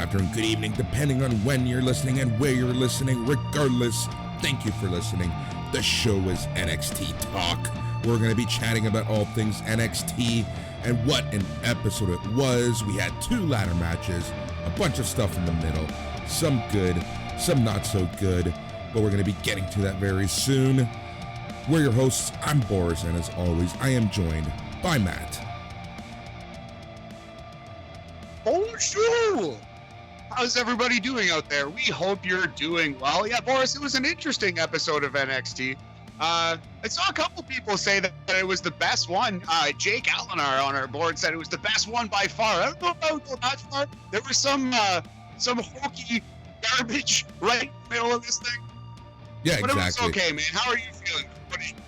afternoon, good evening, depending on when you're listening and where you're listening. Regardless, thank you for listening. The show is NXT Talk. We're going to be chatting about all things NXT and what an episode it was. We had 2 ladder matches, a bunch of stuff in the middle, some good, some not so good, but we're going to be getting to that very soon. We're your hosts. I'm Boris, and as always, I am joined by Matt. Bonjour! How's everybody doing out there? We hope you're doing well. Yeah, Boris, it was an interesting episode of NXT. I saw a couple people say that it was the best one. Jake Allenar on our board said it was the best one by far. I don't know if I would go that far. There was some hokey garbage right in the middle of this thing. Yeah, but exactly. It was okay, man. How are you feeling? What do you think?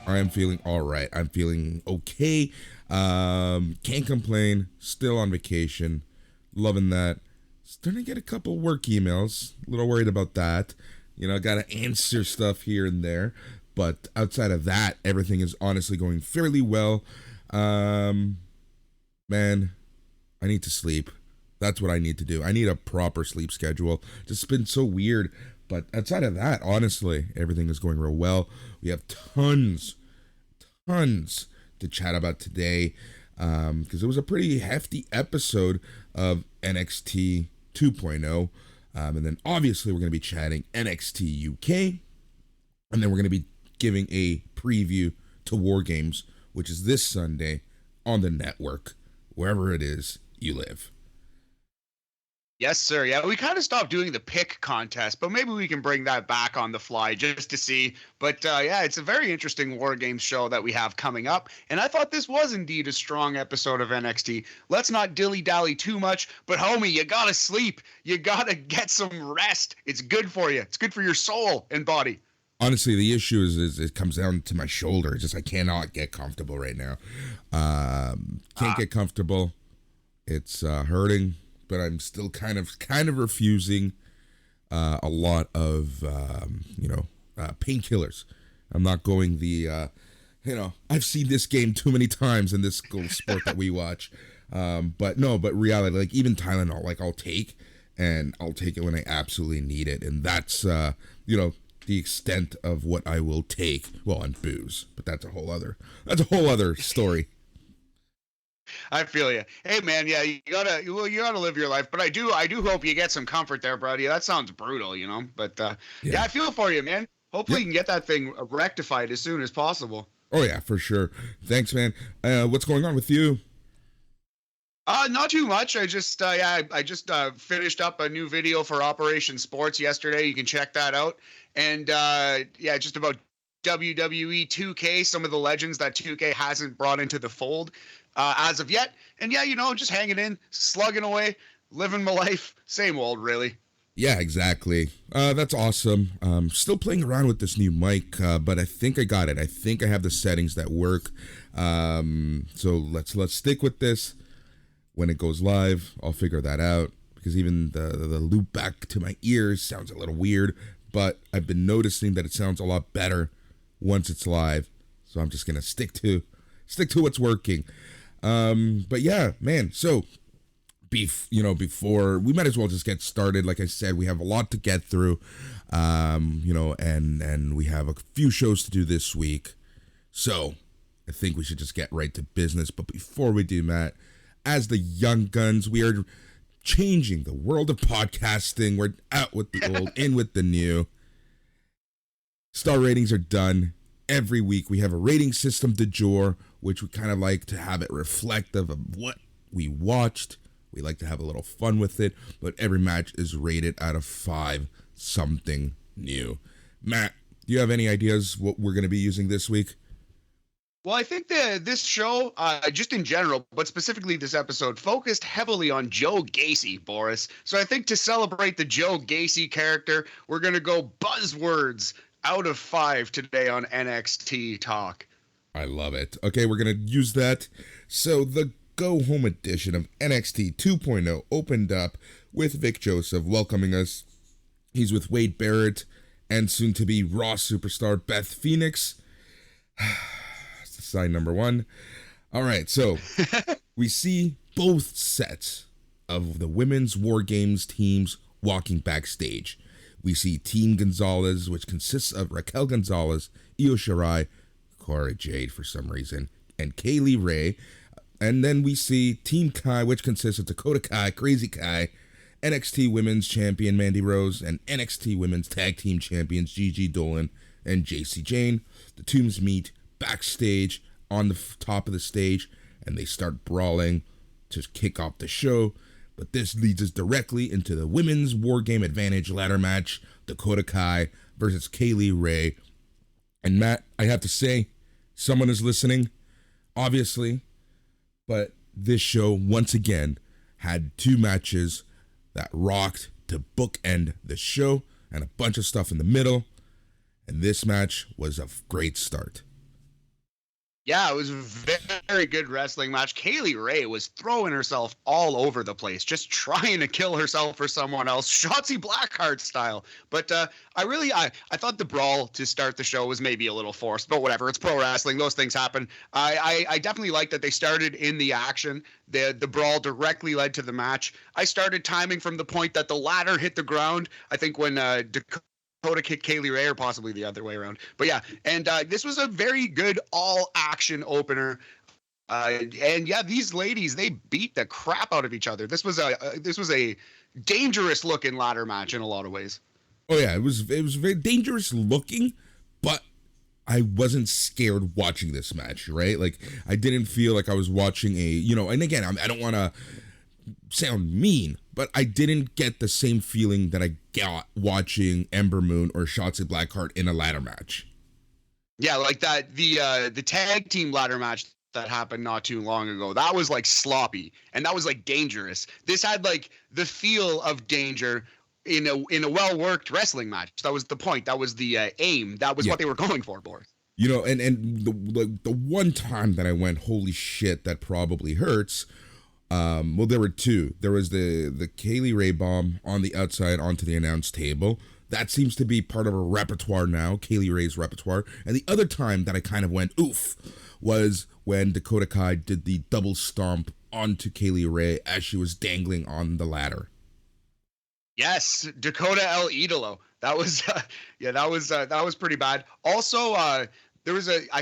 I am feeling all right. I'm feeling okay. Can't complain. Still on vacation. Loving that. Starting to get a couple work emails. A little worried about that. You know, got to answer stuff here and there. But outside of that, everything is honestly going fairly well. Man, I need to sleep. That's what I need to do. I need a proper sleep schedule. Just been so weird. But outside of that, honestly, everything is going real well. We have tons to chat about today, because it was a pretty hefty episode of NXT 2.0, and then obviously we're going to be chatting NXT UK, and then we're going to be giving a preview to War Games, which is this Sunday on the network, wherever it is you live. Yes, sir. Yeah, we kind of stopped doing the pick contest, but maybe we can bring that back on the fly just to see. But yeah, it's a very interesting War Games show that we have coming up. And I thought this was indeed a strong episode of NXT. Let's not dilly-dally too much, but homie, you gotta sleep. You gotta get some rest. It's good for you. It's good for your soul and body. Honestly, the issue is it comes down to my shoulder. It's just I cannot get comfortable right now. Can't get comfortable. It's hurting. But I'm still kind of refusing a lot of painkillers. I'm not going the I've seen this game too many times in this sport that we watch. But reality, like even Tylenol, like I'll take it when I absolutely need it, and that's the extent of what I will take. Well, and booze, but that's a whole other story. I feel you. Hey man, yeah, you gotta live your life. But I do hope you get some comfort there, buddy. That sounds brutal, you know. But yeah, I feel for you, man. Hopefully you can get that thing rectified as soon as possible. Oh yeah, for sure. Thanks, man. What's going on with you? Not too much. I just finished up a new video for Operation Sports yesterday. You can check that out. And just about WWE 2K, some of the legends that 2K hasn't brought into the fold as of yet. And yeah, just hanging in, slugging away, living my life. Same old, really. Yeah, exactly. That's awesome. Still playing around with this new mic, but I think I got it. I think I have the settings that work. So let's stick with this. When it goes live, I'll figure that out, because even the loop back to my ears sounds a little weird, but I've been noticing that it sounds a lot better once it's live. So I'm just gonna stick to what's working. But yeah, man, so before we might as well just get started. Like I said, we have a lot to get through, and we have a few shows to do this week. So I think we should just get right to business. But before we do, Matt, as the young guns, we are changing the world of podcasting. We're out with the old, in with the new. Star ratings are done. Every week we have a rating system du jour, which we kind of like to have it reflective of what we watched. We like to have a little fun with it, but every match is rated out of 5 something new. Matt, do you have any ideas what we're going to be using this week? Well, I think this show, just in general, but specifically this episode, focused heavily on Joe Gacy, Boris. So I think to celebrate the Joe Gacy character, we're going to go buzzwords out of 5 today on NXT Talk. I love it. Okay, we're going to use that. So the go-home edition of NXT 2.0 opened up with Vic Joseph welcoming us. He's with Wade Barrett and soon-to-be Raw superstar Beth Phoenix. Sign number 1. All right, so we see both sets of the women's War Games teams walking backstage. We see Team Gonzalez, which consists of Raquel Gonzalez, Io Shirai, Cora Jade for some reason, and Kaylee Ray. And then we see Team Kai, which consists of Dakota Kai, Crazy Kai, NXT Women's Champion Mandy Rose, and NXT Women's Tag Team Champions Gigi Dolan and JC Jane. The teams meet backstage on the top of the stage, and they start brawling to kick off the show. But this leads us directly into the Women's War Game Advantage ladder match, Dakota Kai versus Kaylee Ray. And Matt, I have to say, someone is listening, obviously, but this show, once again, had two matches that rocked to bookend the show and a bunch of stuff in the middle. And this match was a great start. Yeah, it was a very good wrestling match. Kaylee Ray was throwing herself all over the place, just trying to kill herself or someone else, Shotzi Blackheart style. But I thought the brawl to start the show was maybe a little forced, but whatever. It's pro wrestling; those things happen. I definitely like that they started in the action. The brawl directly led to the match. I started timing from the point that the ladder hit the ground. I think when Dakota kicked Kaylee Ray, or possibly the other way around. But yeah, and this was a very good all-action opener. And yeah, these ladies, they beat the crap out of each other. This was a dangerous looking ladder match in a lot of ways. Oh yeah, it was very dangerous looking, but I wasn't scared watching this match, right? Like, I didn't feel like I was watching and again, I don't want to sound mean, but I didn't get the same feeling that I got watching Ember Moon or Shotzi Blackheart in a ladder match. Yeah, like that the tag team ladder match that happened not too long ago. That was like sloppy and that was like dangerous. This had like the feel of danger in a well-worked wrestling match. That was the point. That was the aim. That was what they were going for, Boris. And the one time that I went, holy shit, that probably hurts. Well, there were two. There was the Kaylee Ray bomb on the outside onto the announce table. That seems to be part of her repertoire now, Kaylee Ray's repertoire. And the other time that I kind of went, oof, was when Dakota Kai did the double stomp onto Kaylee Ray as she was dangling on the ladder. Yes, Dakota El Idolo. That was, that was pretty bad. Also, I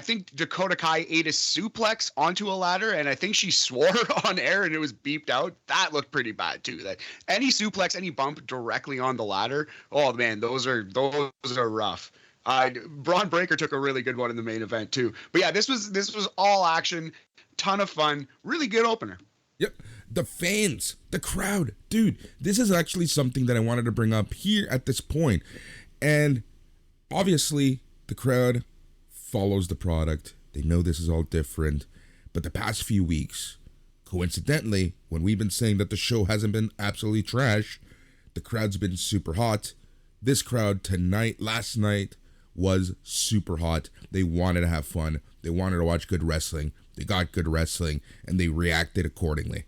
think Dakota Kai ate a suplex onto a ladder, and I think she swore on air and it was beeped out. That looked pretty bad too. That any suplex, any bump directly on the ladder, oh man, those are rough. Braun Breaker took a really good one in the main event too. But yeah, this was all action, ton of fun, really good opener. Yep. The fans, the crowd, dude, this is actually something that I wanted to bring up here at this point. And obviously the crowd follows the product. They know this is all different. But the past few weeks, coincidentally, when we've been saying that the show hasn't been absolutely trash, the crowd's been super hot. This crowd last night was super hot. They wanted to have fun. They wanted to watch good wrestling. They got good wrestling, and they reacted accordingly.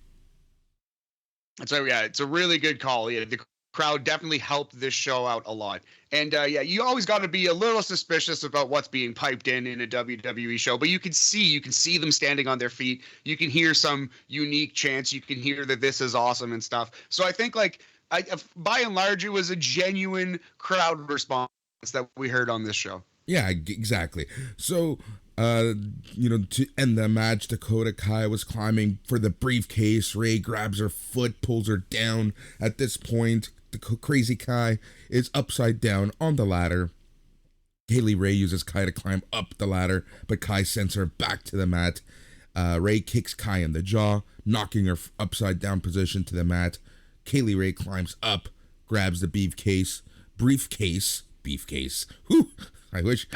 That's right. Yeah, it's a really good call. Yeah, the crowd definitely helped this show out a lot. And you always got to be a little suspicious about what's being piped in a WWE show, but you can see them standing on their feet. You can hear some unique chants. You can hear that this is awesome and stuff. So I think by and large, it was a genuine crowd response that we heard on this show. Yeah, exactly. So, to end the match, Dakota Kai was climbing for the briefcase. Ray grabs her foot, pulls her down. At this point, the Crazy Kai is upside down on the ladder. Kaylee Ray uses Kai to climb up the ladder, but Kai sends her back to the mat. Ray kicks Kai in the jaw, knocking her upside down position to the mat. Kaylee Ray climbs up, grabs the briefcase. Whew, I wish.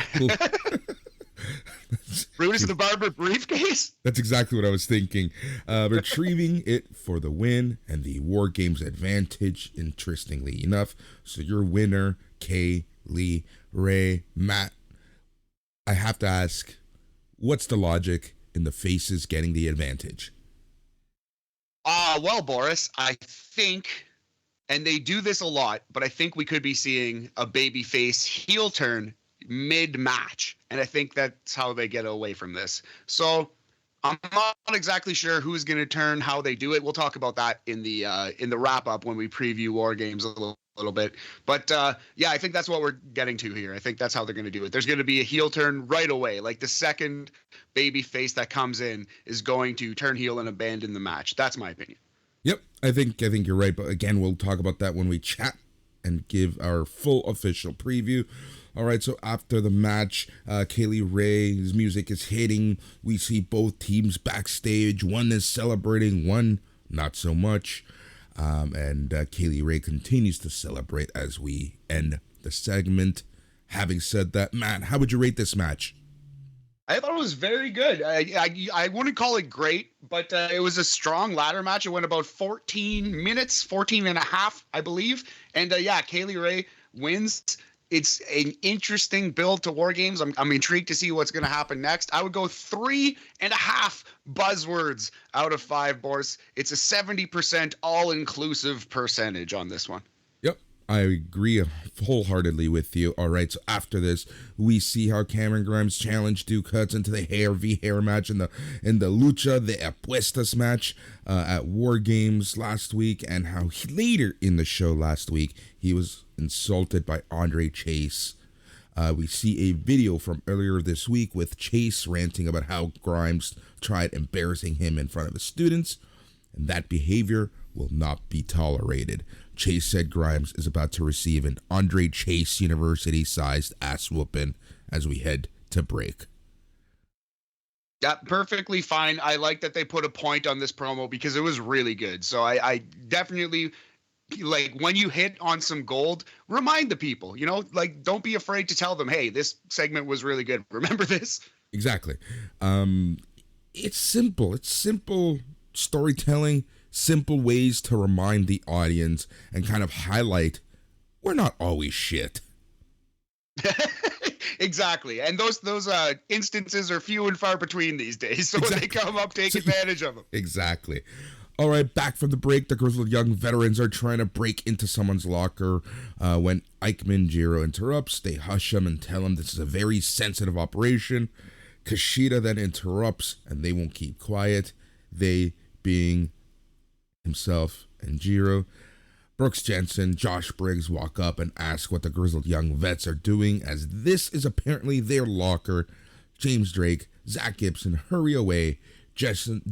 Brutus the Barber briefcase? That's exactly what I was thinking. Retrieving it for the win and the War Games advantage, interestingly enough. So your winner, Kaylee Ray. Matt, I have to ask, what's the logic in the faces getting the advantage? Well, Boris, I think, and they do this a lot, but I think we could be seeing a babyface heel turn mid-match, and I think that's how they get away from this. So I'm not exactly sure who's going to turn, how they do it. We'll talk about that in the wrap up when we preview War Games a little bit. But yeah, I think that's what we're getting to here. I think that's how they're going to do it. There's going to be a heel turn right away. Like the second baby face that comes in is going to turn heel and abandon the match. That's my opinion. Yep, I think you're right. But again, we'll talk about that when we chat and give our full official preview. All right, so after the match, Kaylee Ray's music is hitting. We see both teams backstage. One is celebrating, one not so much. And Kaylee Ray continues to celebrate as we end the segment. Having said that, Matt, how would you rate this match? I thought it was very good. I wouldn't call it great, but it was a strong ladder match. It went about 14 minutes, 14 and a half, I believe. And yeah, Kaylee Ray wins. It's an interesting build to War Games. I'm intrigued to see what's going to happen next. I would go 3.5 buzzwords out of 5, Boris. It's a 70% all-inclusive percentage on this one. Yep, I agree wholeheartedly with you. All right, so after this, we see how Cameron Grimes' challenge cuts into the hair v hair match in the Lucha de Apuestas match at War Games last week, and how later in the show last week he was insulted by Andre Chase. We see a video from earlier this week with Chase ranting about how Grimes tried embarrassing him in front of his students, and that behavior will not be tolerated. Chase said Grimes is about to receive an Andre Chase University-sized ass whooping as we head to break. Yeah, perfectly fine. I like that they put a point on this promo because it was really good. So I definitely... like when you hit on some gold, remind the people, like don't be afraid to tell them, hey, this segment was really good. Remember this? Exactly. It's simple. It's simple storytelling, simple ways to remind the audience and kind of highlight we're not always shit. Exactly. And those instances are few and far between these days. So when they come up, take advantage of them. Exactly. All right, back from the break, the Grizzled Young Veterans are trying to break into someone's locker when Ikeman Jiro interrupts. They hush him and tell him this is a very sensitive operation. Kushida then interrupts, and they won't keep quiet. They being himself and Jiro. Brooks Jensen, Josh Briggs walk up and ask what the Grizzled Young Vets are doing, as this is apparently their locker. James Drake, Zach Gibson hurry away. Jensen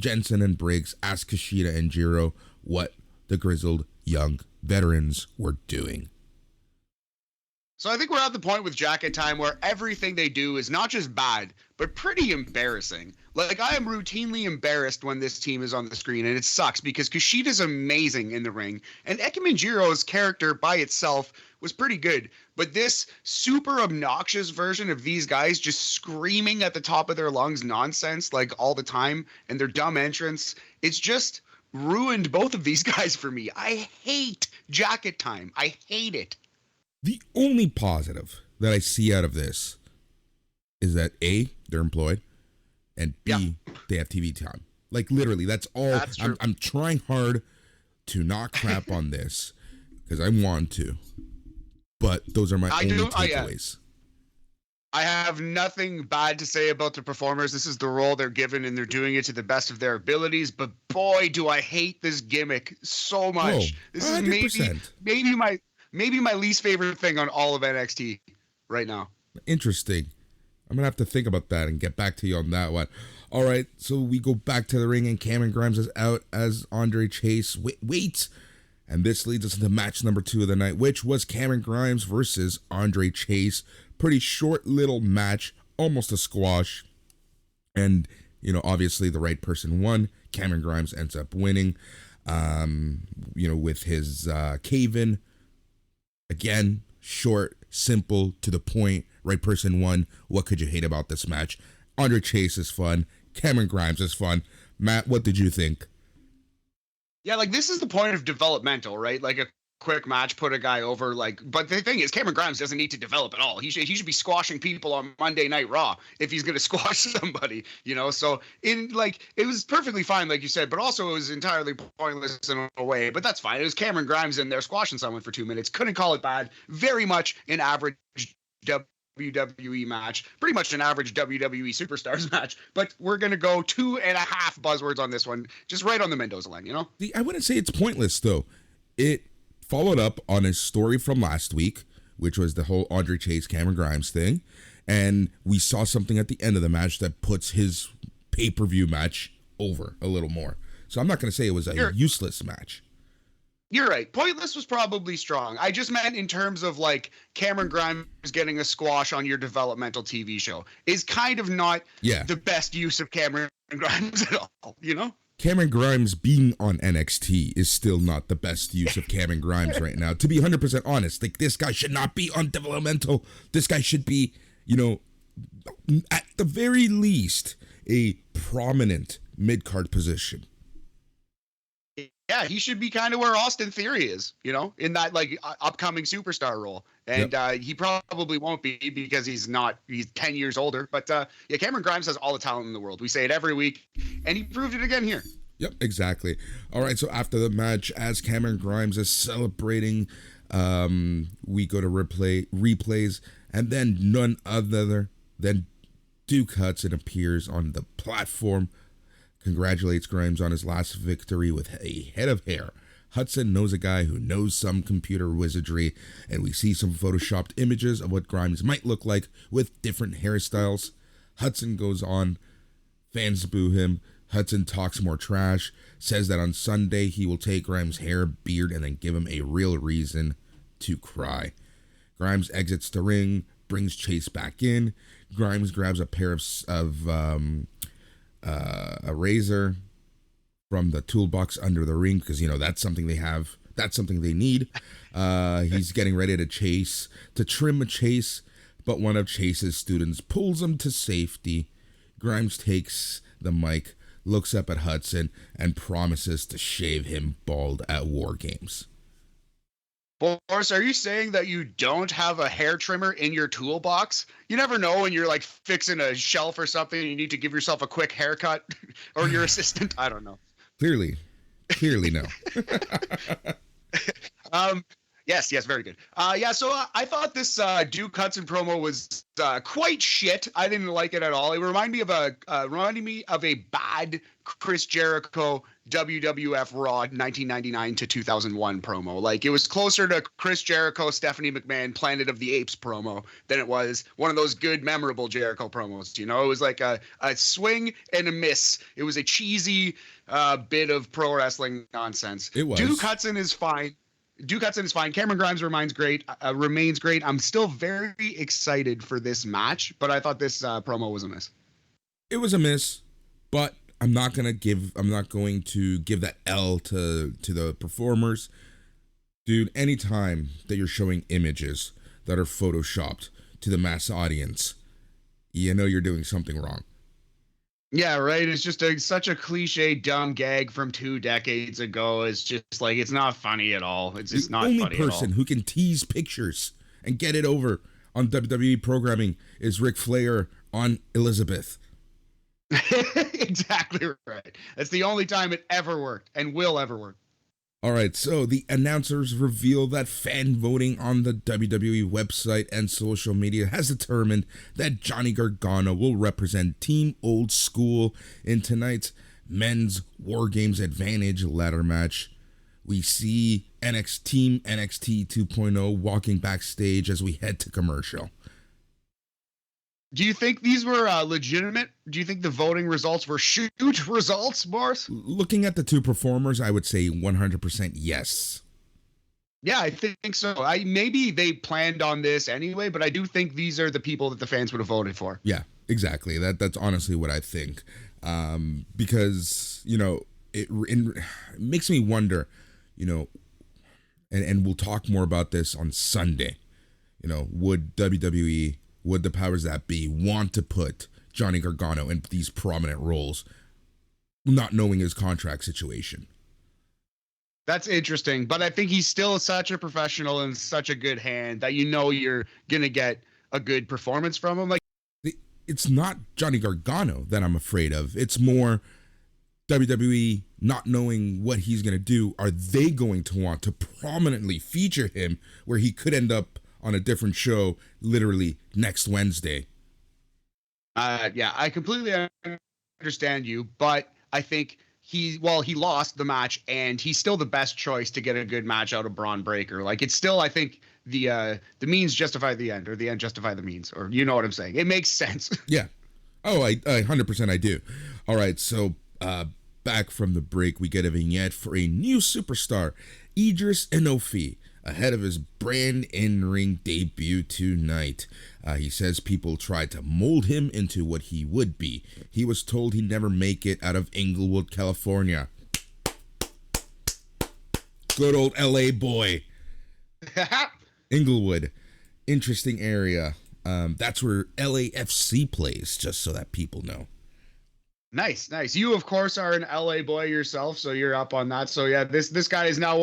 and Briggs ask Kushida and Jiro what the Grizzled Young Veterans were doing. So I think we're at the point with Jacket Time where everything they do is not just bad, but pretty embarrassing. Like, I am routinely embarrassed when this team is on the screen, and it sucks because Kushida's amazing in the ring, and Ikeman Jiro's character by itself was pretty good. But this super obnoxious version of these guys just screaming at the top of their lungs nonsense, like, all the time, and their dumb entrance, it's just ruined both of these guys for me. I hate Jacket Time. I hate it. The only positive that I see out of this is that A, they're employed, and B, they have TV time. Like, literally, that's all. That's true. I'm trying hard to not crap on this because I want to, but those are my only takeaways. I have nothing bad to say about the performers. This is the role they're given, and they're doing it to the best of their abilities. But boy, do I hate this gimmick so much. This 100%. is maybe my least favorite thing on all of NXT right now. Interesting. I'm going to have to think about that and get back to you on that one. All right, so we go back to the ring, and Cameron Grimes is out as Andre Chase waits. And this leads us into match number 2 of the night, which was Cameron Grimes versus Andre Chase. Pretty short little match, almost a squash. And, obviously the right person won. Cameron Grimes ends up winning, with his cave-in. Again, short, simple, to the point. Right person won. What could you hate about this match? Andre Chase is fun. Cameron Grimes is fun. Matt, what did you think? Yeah, like, this is the point of developmental, right? Like, a quick match, put a guy over, but the thing is, Cameron Grimes doesn't need to develop at all. He should be squashing people on Monday Night Raw if he's going to squash somebody, so it was perfectly fine, like you said, but also it was entirely pointless in a way, but that's fine. It was Cameron Grimes in there squashing someone for 2 minutes. Couldn't call it bad. Very much an average WWE match, pretty much an average WWE Superstars match, but we're going to go 2.5 buzzwords on this one, just right on the Mendoza line, you know? I wouldn't say it's pointless, though. It followed up on his story from last week, which was the whole Andre Chase, Cameron Grimes thing, and we saw something at the end of the match that puts his pay-per-view match over a little more. So I'm not going to say it was a useless match. You're right. Pointless was probably strong. I just meant in terms of like Cameron Grimes getting a squash on your developmental TV show is kind of not the best use of Cameron Grimes at all, you know? Cameron Grimes being on NXT is still not the best use of Cameron Grimes right now. To be 100% honest, like this guy should not be on developmental. This guy should be, you know, at the very least, a prominent mid-card position. Yeah, he should be kind of where Austin Theory is, you know, in that like upcoming superstar role. And he probably won't be because he's 10 years older. But yeah, Cameron Grimes has all the talent in the world. We say it every week, and he proved it again here. Yep, exactly. All right, so after the match, as Cameron Grimes is celebrating, we go to replays, and then none other than Duke Hudson appears on the platform, congratulates Grimes on his last victory with a head of hair. Hudson knows a guy who knows some computer wizardry, and we see some photoshopped images of what Grimes might look like with different hairstyles. Hudson goes on, fans boo him. Hudson talks more trash, says that on Sunday he will take Grimes' hair, beard, and then give him a real reason to cry. Grimes exits the ring, brings Chase back in. Grimes grabs a pair of a razor from the toolbox under the ring because, you know, that's something they have. That's something they need. He's getting ready to trim a Chase, but one of Chase's students pulls him to safety. Grimes takes the mic, looks up at Hudson, and promises to shave him bald at War Games. Boris, are you saying that you don't have a hair trimmer in your toolbox? You never know when you're like fixing a shelf or something and you need to give yourself a quick haircut, or your assistant. I don't know. Clearly no. Yes, very good. So I thought this Duke Hudson promo was quite shit. I didn't like it at all. It reminded me of a bad Chris Jericho WWF Raw 1999 to 2001 promo. Like, it was closer to Chris Jericho, Stephanie McMahon, Planet of the Apes promo than it was one of those good, memorable Jericho promos. You know, it was like a swing and a miss. It was a cheesy bit of pro wrestling nonsense. It was. Duke Hudson is fine. Cameron Grimes remains great. I'm still very excited for this match, but I thought this promo was a miss. It was a miss, but I'm not going to give that L to the performers. Dude, anytime that you're showing images that are photoshopped to the mass audience, you know you're doing something wrong. Yeah, right. It's just such a cliche, dumb gag from 2 decades ago. It's just like, it's not funny at all. It's just not funny at all. The only person who can tease pictures and get it over on WWE programming is Ric Flair on Elizabeth. Exactly right. That's the only time it ever worked and will ever work. All right, so the announcers reveal that fan voting on the WWE website and social media has determined that Johnny Gargano will represent Team Old School in tonight's Men's War Games Advantage ladder match. We see Team NXT 2.0 walking backstage as we head to commercial. Do you think these were legitimate? Do you think the voting results were shoot results, Boris? Looking at the two performers, I would say 100% yes. Yeah, I think so. Maybe they planned on this anyway, but I do think these are the people that the fans would have voted for. Yeah, exactly. That's honestly what I think. Because, you know, it makes me wonder, you know, and we'll talk more about this on Sunday. You know, would WWE... would the powers that be want to put Johnny Gargano in these prominent roles, not knowing his contract situation? That's interesting, but I think he's still such a professional and such a good hand that you know you're going to get a good performance from him. Like, it's not Johnny Gargano that I'm afraid of. It's more WWE not knowing what he's going to do. Are they going to want to prominently feature him where he could end up on a different show literally next Wednesday. Yeah, I completely understand you, but I think he lost the match, and he's still the best choice to get a good match out of Braun Breaker. Like, it's still, I think the means justify the end, or the end justify the means, or you know what I'm saying. It makes sense. Yeah. Oh, I 100% I do. All right, so back from the break, we get a vignette for a new superstar, Idris Enofi, ahead of his brand in-ring debut tonight. He says people tried to mold him into what he would be. He was told he'd never make it out of Inglewood, California. Good old LA boy. Inglewood, interesting area. That's where LAFC plays, just so that people know. Nice. You, of course, are an LA boy yourself, so you're up on that. So yeah, this guy is now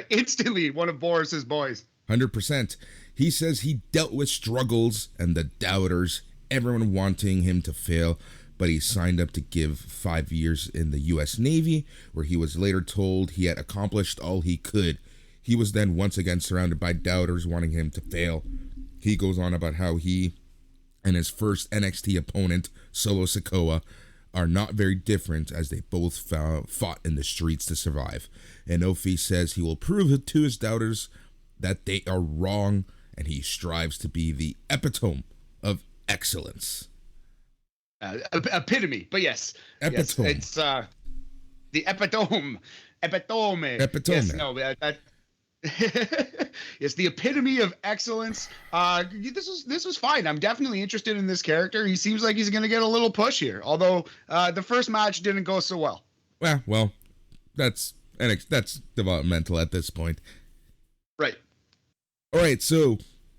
instantly one of Boris's boys. 100%. He says he dealt with struggles and the doubters, everyone wanting him to fail, but he signed up to give 5 years in the U.S. Navy, where he was later told he had accomplished all he could. He was then once again surrounded by doubters wanting him to fail. He goes on about how he and his first NXT opponent, Solo Sikoa, are not very different, as they both fought in the streets to survive. And Ofi says he will prove to his doubters that they are wrong, and he strives to be the epitome of excellence. Epitome, but yes. Epitome. Yes, it's the epitome. Epitome. Yes, no, that it's the epitome of excellence. This was fine. I'm definitely interested in this character. He seems like he's going to get a little push here, although the first match didn't go so well. Well, that's developmental at this point. Right. All right, so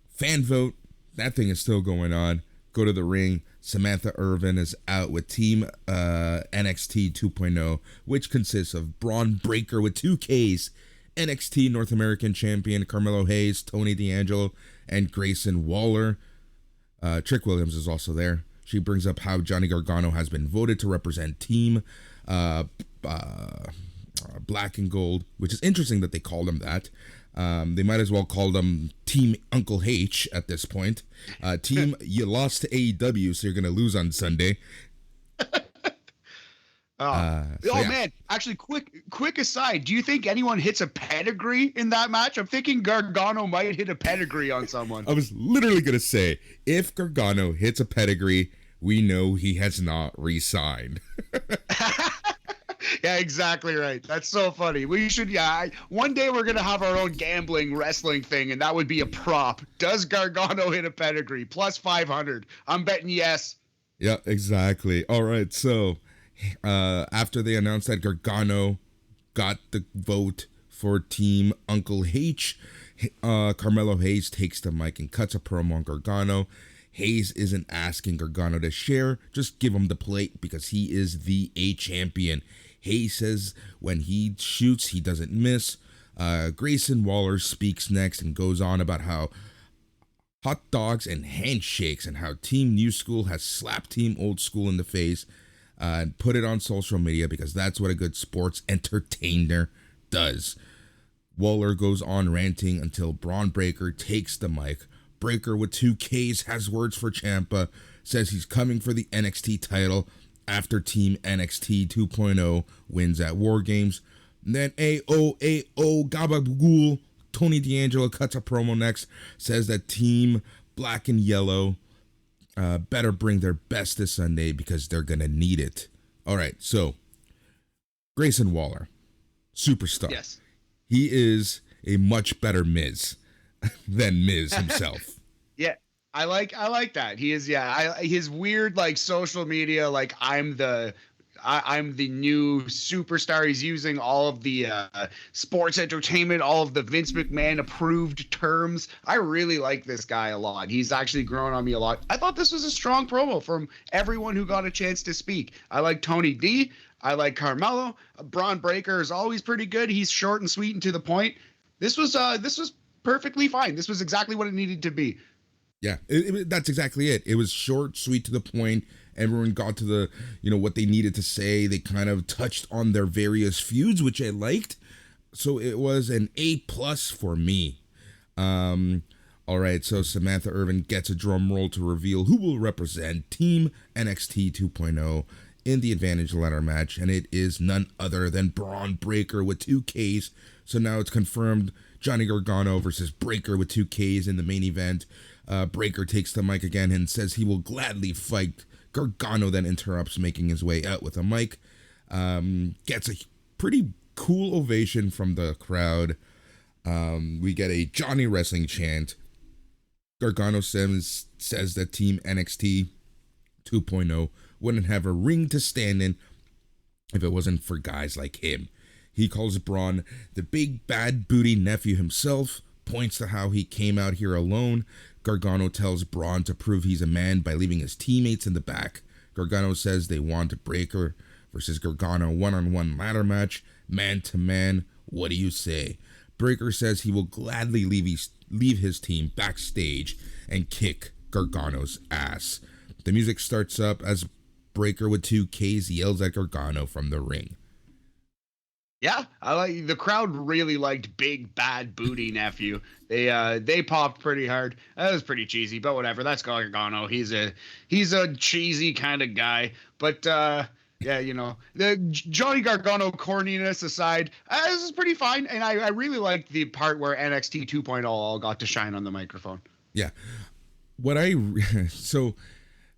fan vote. That thing is still going on. Go to the ring. Samantha Irvin is out with Team NXT 2.0, which consists of Braun Breaker with 2 Ks, NXT North American Champion Carmelo Hayes, Tony D'Angelo, and Grayson Waller. Trick Williams is also there. She brings up how Johnny Gargano has been voted to represent Team Black and Gold, which is interesting that they called him that. They might as well call them Team Uncle H at this point. Team, you lost to AEW, so you're going to lose on Sunday. Man, actually, quick aside, do you think anyone hits a pedigree in that match? I'm thinking Gargano might hit a pedigree on someone. I was literally going to say, if Gargano hits a pedigree, we know he has not re-signed. Yeah, exactly right. That's so funny. We should, one day we're going to have our own gambling wrestling thing, and that would be a prop. Does Gargano hit a pedigree? Plus 500. I'm betting yes. Yeah, exactly. All right, so after they announced that Gargano got the vote for Team Uncle H, Carmelo Hayes takes the mic and cuts a promo on Gargano. Hayes isn't asking Gargano to share, just give him the plate because he is the A champion. Hayes says when he shoots, he doesn't miss. Grayson Waller speaks next and goes on about how hot dogs and handshakes and how Team New School has slapped Team Old School in the face and put it on social media because that's what a good sports entertainer does. Waller goes on ranting until Braun Breaker takes the mic. Breaker with 2 Ks has words for Ciampa, says he's coming for the NXT title after Team NXT 2.0 wins at War Games. And then AO Gabagool, Tony D'Angelo cuts a promo next, says that Team Black and Yellow better bring their best this Sunday because they're going to need it. All right, so Grayson Waller, superstar. Yes. He is a much better Miz than Miz himself. Yeah, I like that. He is, his weird like social media, like I'm the new superstar. He's using all of the sports entertainment, all of the Vince McMahon approved terms. I really like this guy a lot. He's actually grown on me a lot. I thought this was a strong promo from everyone who got a chance to speak. I like Tony D. I like Carmelo. Braun Breaker is always pretty good. He's short and sweet and to the point. This was perfectly fine. This was exactly what it needed to be. Yeah, that's exactly it. It was short, sweet, to the point. Everyone got to the, what they needed to say. They kind of touched on their various feuds, which I liked. So it was an A+ for me. All right, so Samantha Irvin gets a drum roll to reveal who will represent Team NXT 2.0 in the Advantage ladder match, and it is none other than Braun Breaker with 2 Ks. So now it's confirmed Johnny Gargano versus Breaker with 2 Ks in the main event. Breaker takes the mic again and says he will gladly fight. Gargano then interrupts, making his way out with a mic. Gets a pretty cool ovation from the crowd. We get a Johnny Wrestling chant. Gargano says that Team NXT 2.0 wouldn't have a ring to stand in if it wasn't for guys like him. He calls Braun the big bad booty nephew himself, points to how he came out here alone. Gargano tells Braun to prove he's a man by leaving his teammates in the back. Gargano says they want a Breaker versus Gargano one-on-one ladder match, man to man. What do you say? Breaker says he will gladly leave his team backstage and kick Gargano's ass. The music starts up as Breaker with 2 Ks yells at Gargano from the ring. Yeah, I like the crowd really liked big bad booty nephew. They popped pretty hard. That was pretty cheesy, but whatever. That's Gargano. He's a cheesy kind of guy. But yeah, you know, the Johnny Gargano corniness aside, this is pretty fine. And I really liked the part where NXT 2.0 all got to shine on the microphone. Yeah. So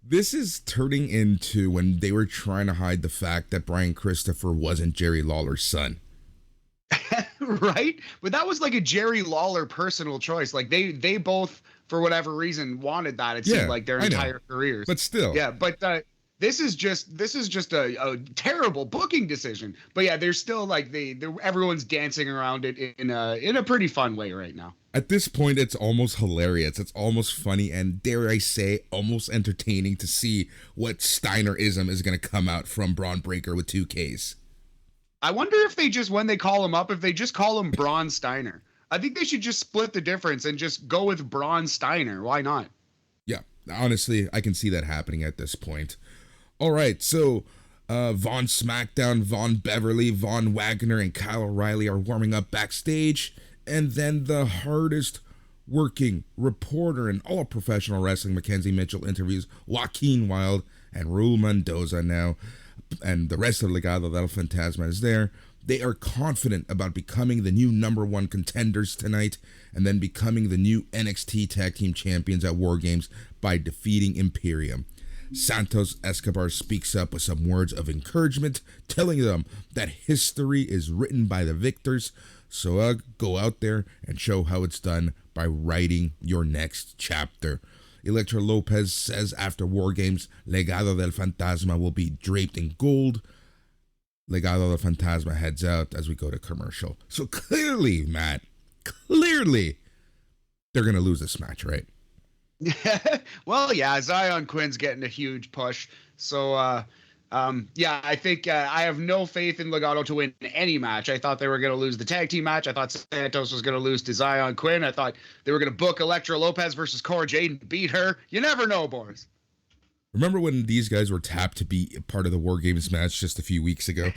this is turning into when they were trying to hide the fact that Brian Christopher wasn't Jerry Lawler's son. Right? But that was like a Jerry Lawler personal choice. Like they both, for whatever reason, wanted that. It seemed like their entire careers. But still. Yeah, but this is just a terrible booking decision. But yeah, there's still like everyone's dancing around it in a pretty fun way right now. At this point, it's almost hilarious. It's almost funny and, dare I say, almost entertaining to see what Steinerism is going to come out from Braun Breaker with 2 Ks. I wonder if they just, when they call him up, if they just call him Braun Steiner. I think they should just split the difference and just go with Braun Steiner. Why not? Yeah, honestly, I can see that happening at this point. All right, so Von SmackDown, Von Beverly, Von Wagner, and Kyle O'Reilly are warming up backstage. And then the hardest working reporter in all of professional wrestling, Mackenzie Mitchell, interviews Joaquin Wilde and Raul Mendoza now. And the rest of Legado del Fantasma is there. They are confident about becoming the new #1 contenders tonight and then becoming the new NXT Tag Team Champions at War Games by defeating Imperium. Santos Escobar speaks up with some words of encouragement, telling them that history is written by the victors. So go out there and show how it's done by writing your next chapter. Elektra Lopez says after War Games, Legado del Fantasma will be draped in gold. Legado del Fantasma heads out as we go to commercial. So clearly, Matt, they're going to lose this match, right? Well, yeah, Zion Quinn's getting a huge push. So, yeah, I think I have no faith in Legado to win any match. I thought they were going to lose the tag team match. I thought Santos was going to lose to Zion Quinn. I thought they were going to book Elektra Lopez versus Cora Jade and beat her. You never know, Boris. Remember when these guys were tapped to be part of the War Games match just a few weeks ago?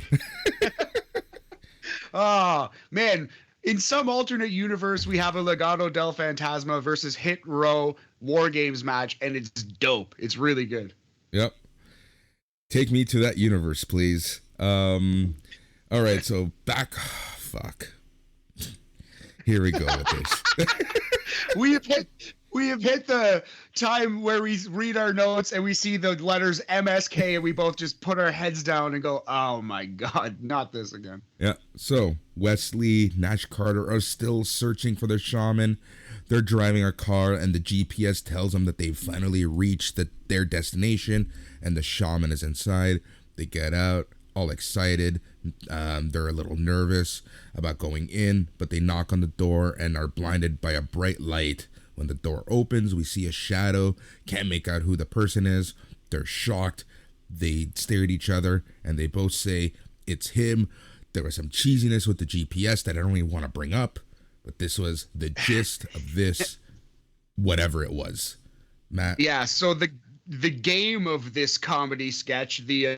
Oh, man. In some alternate universe, we have a Legado del Fantasma versus Hit Row War Games match, and it's dope. It's really good. Yep. Take me to that universe, please. All right, so back. Fuck. Here we go with this. We have hit the time where we read our notes and we see the letters MSK and we both just put our heads down and go, oh my God, not this again. Yeah. So Wesley, Nash Carter are still searching for their shaman. They're driving a car and the GPS tells them that they've finally reached their destination and the shaman is inside. They get out all excited. They're a little nervous about going in, but they knock on the door and are blinded by a bright light. When the door opens, we see a shadow. Can't make out who the person is. They're shocked. They stare at each other and they both say it's him. There was some cheesiness with the GPS that I don't even want to bring up, but this was the gist of this, whatever it was. Matt? Yeah, so the game of this comedy sketch, the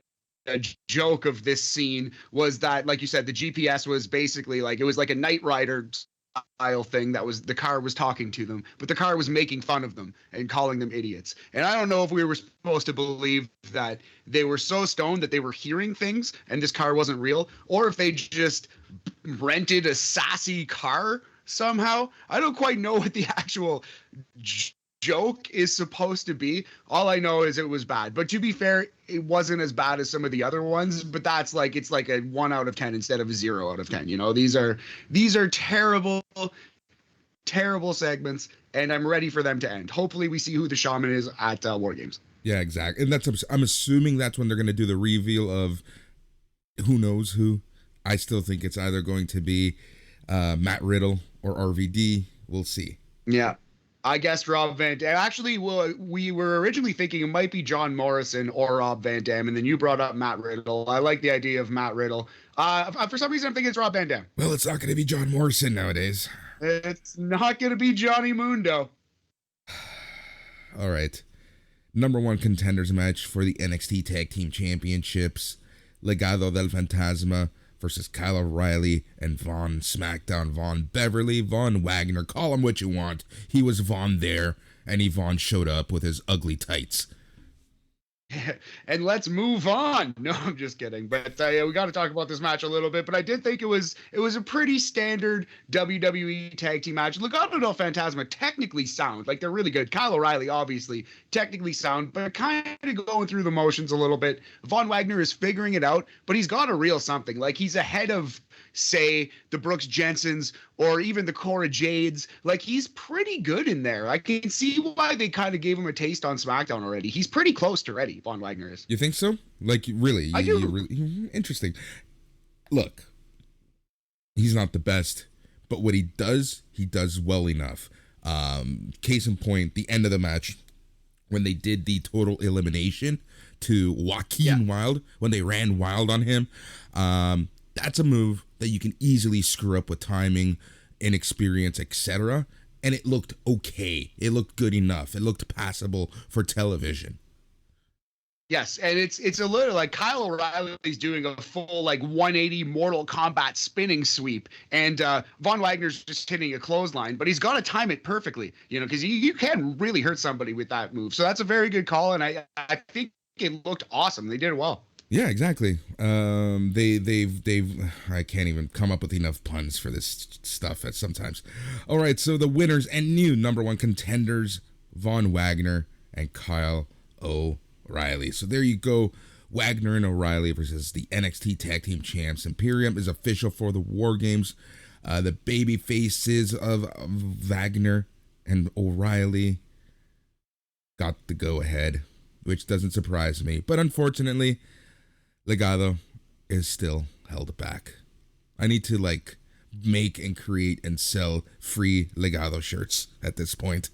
joke of this scene was that, like you said, the GPS was basically like, it was like a Knight Rider thing that was the car was talking to them, but the car was making fun of them and calling them idiots. And I don't know if we were supposed to believe that they were so stoned that they were hearing things and this car wasn't real, or if they just rented a sassy car somehow. I don't quite know what the actual joke is supposed to be. All I know is it was bad. But to be fair, it wasn't as bad as some of the other ones. But that's like, it's like a 1 out of 10 instead of a 0 out of 10. You know, these are terrible, terrible segments, and I'm ready for them to end. Hopefully, we see who the shaman is at War Games. Yeah, exactly. And I'm assuming that's when they're going to do the reveal of who knows who. I still think it's either going to be Matt Riddle or RVD. We'll see. Yeah. I guessed Rob Van Dam. Actually, we were originally thinking it might be John Morrison or Rob Van Dam, and then you brought up Matt Riddle. I like the idea of Matt Riddle. For some reason, I'm thinking it's Rob Van Dam. Well, it's not going to be John Morrison nowadays. It's not going to be Johnny Mundo. All right. Number 1 contenders match for the NXT Tag Team Championships. Legado del Fantasma versus Kyle O'Reilly and Von SmackDown, Von Beverly, Von Wagner. Call him what you want. He was Von there, and Von showed up with his ugly tights. And let's move on. No, I'm just kidding. But we got to talk about this match a little bit. But I did think it was a pretty standard WWE tag team match. Legado del Fantasma technically sound like they're really good. Kyle O'Reilly, obviously, technically sound, but kind of going through the motions a little bit. Von Wagner is figuring it out, but he's got a real something. Like, he's ahead of, say, the Brooks Jensens or even the Cora Jades. Like, he's pretty good in there. I can see why they kind of gave him a taste on SmackDown already. He's pretty close to ready, Von Wagner is. You think so? Like, really? I do. Really, interesting. Look, he's not the best, but what he does well enough. Case in point, the end of the match, when they did the total elimination to Joaquin Wilde, when they ran wild on him, that's a move that you can easily screw up with timing, inexperience, etc. And it looked okay. It looked good enough. It looked passable for television. Yes, and it's a little like Kyle O'Reilly's doing a full like 180 Mortal Kombat spinning sweep, and Von Wagner's just hitting a clothesline, but he's got to time it perfectly, you know, because you can really hurt somebody with that move. So that's a very good call, and I think it looked awesome. They did it well. Yeah, exactly. They've I can't even come up with enough puns for this stuff at sometimes. All right, so the winners and new number 1 contenders, Von Wagner and Kyle O'Reilly. So there you go. Wagner and O'Reilly versus the NXT Tag Team Champs. Imperium is official for the War Games. The baby faces of Wagner and O'Reilly got the go-ahead, which doesn't surprise me. But unfortunately, Legado is still held back. I need to make and create and sell free Legado shirts at this point.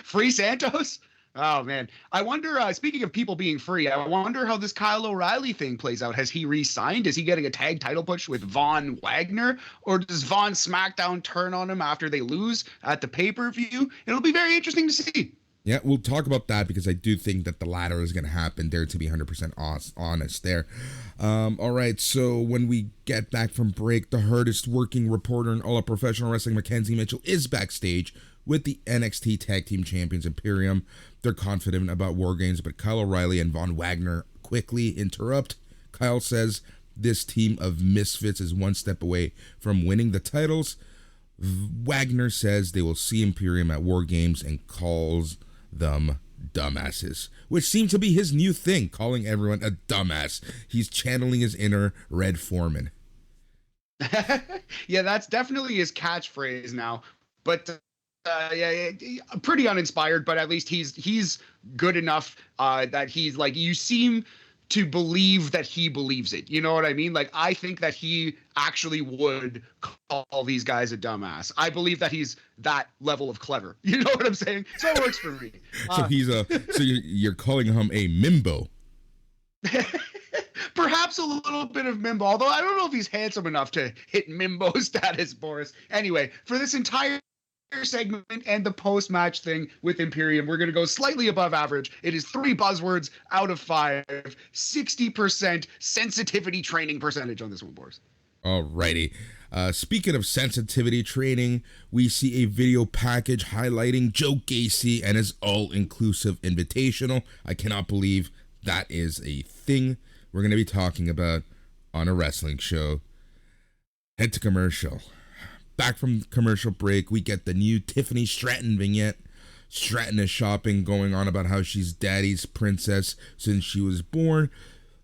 Free Santos? Oh, man. I wonder, speaking of people being free, I wonder how this Kyle O'Reilly thing plays out. Has he re-signed? Is he getting a tag title push with Von Wagner? Or does Von SmackDown turn on him after they lose at the pay-per-view? It'll be very interesting to see. Yeah, we'll talk about that because I do think that the latter is going to happen there, to be 100% honest there. All right, so when we get back from break, the hardest working reporter in all of professional wrestling, Mackenzie Mitchell, is backstage with the NXT Tag Team Champions Imperium. They're confident about War Games, but Kyle O'Reilly and Von Wagner quickly interrupt. Kyle says this team of misfits is one step away from winning the titles. Wagner says they will see Imperium at War Games and calls them dumbasses, which seemed to be his new thing, calling everyone a dumbass. He's channeling his inner Red Foreman. Yeah, that's definitely his catchphrase now. But yeah, pretty uninspired, but at least he's good enough that he's like, you seem to believe that he believes it. You know what I mean? Like, I think that he actually would call these guys a dumbass. I believe that he's that level of clever. You know what I'm saying? So it works for me. So so you're calling him a mimbo. Perhaps a little bit of mimbo, although I don't know if he's handsome enough to hit mimbo status, Boris. Anyway, for this entire segment and the post-match thing with Imperium, we're going to go slightly above average. It is 3 buzzwords out of 5, 60% sensitivity training percentage on this one, Boris. Alrighty. Speaking of sensitivity training, we see a video package highlighting Joe Gacy and his all-inclusive invitational. I cannot believe that is a thing we're going to be talking about on a wrestling show. Head to commercial. Back from commercial break, we get the new Tiffany Stratton vignette. Stratton is shopping, going on about how she's daddy's princess since she was born.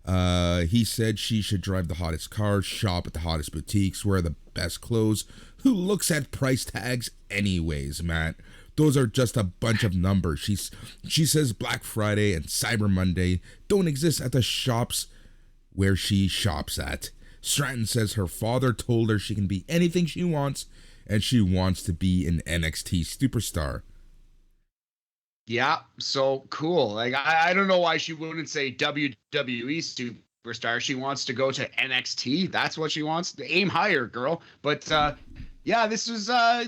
He said she should drive the hottest cars, shop at the hottest boutiques, wear the best clothes. Who looks at price tags anyways, Matt? Those are just a bunch of numbers. She says Black Friday and Cyber Monday don't exist at the shops where she shops at. Stratton says her father told her she can be anything she wants, and she wants to be an NXT superstar. Yeah, so cool. Like I don't know why she wouldn't say WWE superstar. She wants to go to NXT. That's what she wants. Aim higher, girl. But yeah, this was a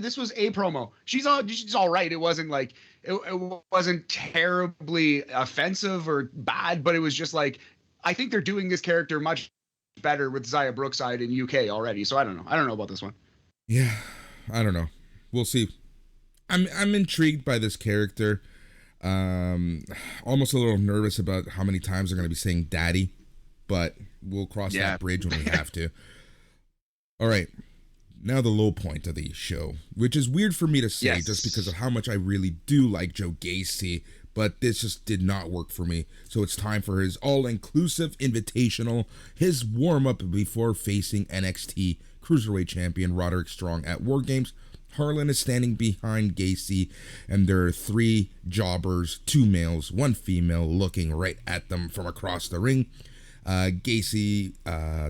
promo. She's all right. It wasn't like it wasn't terribly offensive or bad, but it was just like I think they're doing this character much better with Xia Brookside in UK already. So I don't know. I don't know about this one. Yeah, I don't know. We'll see. I'm intrigued by this character. Almost a little nervous about how many times they're going to be saying daddy, but we'll cross that bridge when we have to. All right. Now the low point of the show, which is weird for me to say just because of how much I really do like Joe Gacy, but this just did not work for me. So it's time for his all-inclusive invitational, his warm-up before facing NXT Cruiserweight Champion Roderick Strong at War Games. Harlan is standing behind Gacy, and there are 3 jobbers, 2 males, 1 female, looking right at them from across the ring. Gacy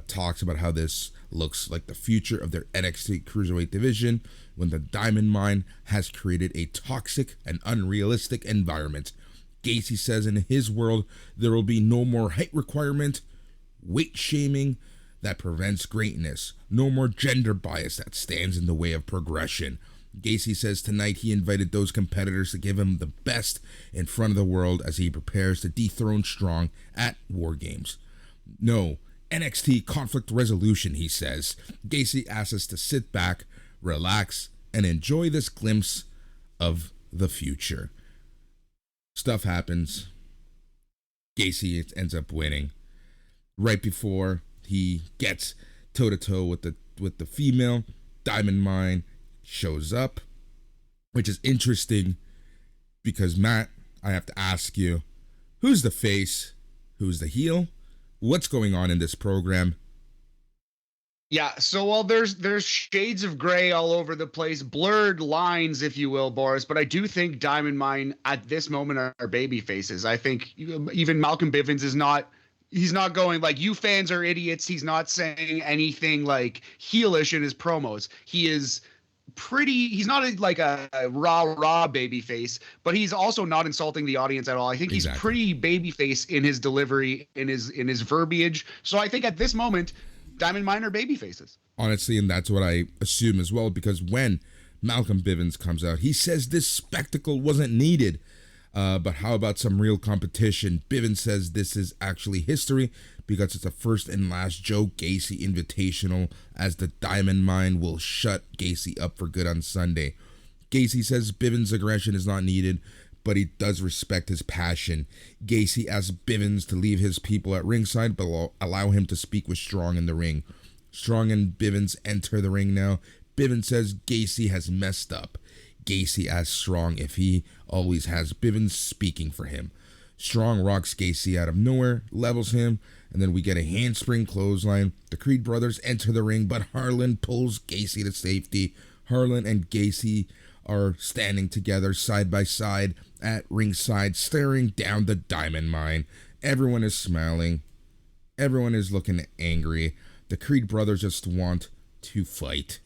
talks about how this looks like the future of their NXT Cruiserweight division when the Diamond Mine has created a toxic and unrealistic environment. Gacy says in his world, there will be no more height requirement, weight shaming that prevents greatness, no more gender bias that stands in the way of progression. Gacy says tonight he invited those competitors to give him the best in front of the world as he prepares to dethrone Strong at War Games. No, NXT conflict resolution, he says. Gacy asks us to sit back, relax, and enjoy this glimpse of the future. Stuff happens. Gacy ends up winning. Right before he gets toe-to-toe with the female, Diamond Mine shows up, which is interesting because, Matt, I have to ask you, who's the face? Who's the heel? What's going on in this program? Yeah, so well, there's shades of gray all over the place, blurred lines, if you will, Boris. But I do think Diamond Mine at this moment are baby faces. I think even Malcolm Bivens is not. He's not going like, you fans are idiots. He's not saying anything like heelish in his promos. He's not like a rah baby face, but he's also not insulting the audience at all. I think he's pretty baby face in his delivery, in his verbiage. So I think at this moment, Diamond Mine are baby faces. Honestly, and that's what I assume as well, because when Malcolm Bivens comes out, he says this spectacle wasn't needed. But how about some real competition? Bivens says this is actually history because it's a first and last Joe Gacy invitational, as the Diamond Mine will shut Gacy up for good on Sunday. Gacy says Bivens' aggression is not needed, but he does respect his passion. Gacy asks Bivens to leave his people at ringside, but allow him to speak with Strong in the ring. Strong and Bivens enter the ring now. Bivens says Gacy has messed up. Gacy asks Strong if he always has Bivens speaking for him. Strong rocks Gacy out of nowhere, levels him, and then we get a handspring clothesline. The Creed brothers enter the ring, but Harlan pulls Gacy to safety. Harlan and Gacy are standing together side by side at ringside, staring down the Diamond Mine. Everyone is smiling. Everyone is looking angry. The Creed brothers just want to fight.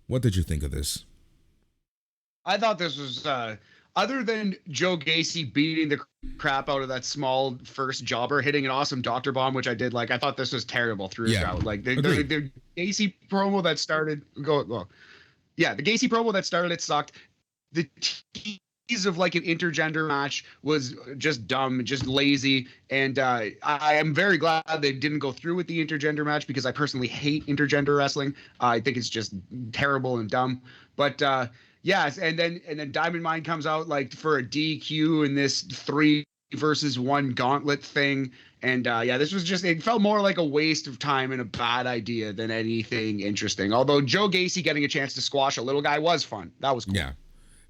What did you think of this? I thought this was, other than Joe Gacy beating the crap out of that small first jobber, hitting an awesome doctor bomb, which I did like. I thought this was terrible throughout. Like the Gacy promo that started, the Gacy promo that started, it sucked. The of like an intergender match was just dumb, just lazy, and I am very glad they didn't go through with the intergender match because I personally hate intergender wrestling. I think it's just terrible and dumb. But yes, and then Diamond Mine comes out like for a DQ in this 3-versus-1 gauntlet thing. And this was just, it felt more like a waste of time and a bad idea than anything interesting. Although Joe Gacy getting a chance to squash a little guy was fun. That was cool. Yeah.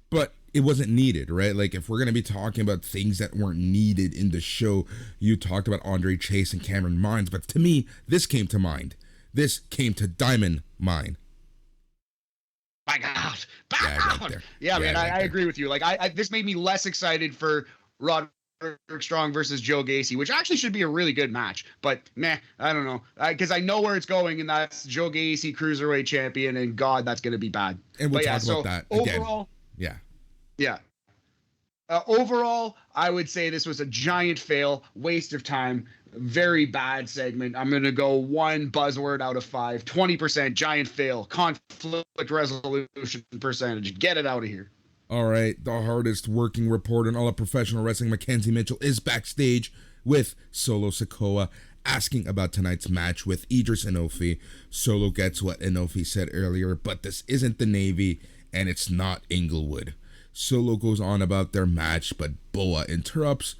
But it wasn't needed, right? Like, if we're going to be talking about things that weren't needed in the show, you talked about Andre Chase and Cameron Mines. But to me, this came to mind. This came to Diamond Mine. Back out. Yeah, man, I agree with you. Like, this made me less excited for Roderick Strong versus Joe Gacy, which actually should be a really good match. But, I don't know. Because I know where it's going, and that's Joe Gacy, Cruiserweight Champion, and God, that's going to be bad. And we'll talk about that again. Overall, yeah. Overall, I would say this was a giant fail, waste of time, very bad segment. I'm going to go 1 buzzword out of 5, 20%, giant fail, conflict resolution percentage. Get it out of here. All right, the hardest working reporter in all of professional wrestling, Mackenzie Mitchell, is backstage with Solo Sikoa, asking about tonight's match with Idris Enofe. Solo gets what Enofe said earlier, but this isn't the Navy, and it's not Inglewood. Solo goes on about their match, but Boa interrupts.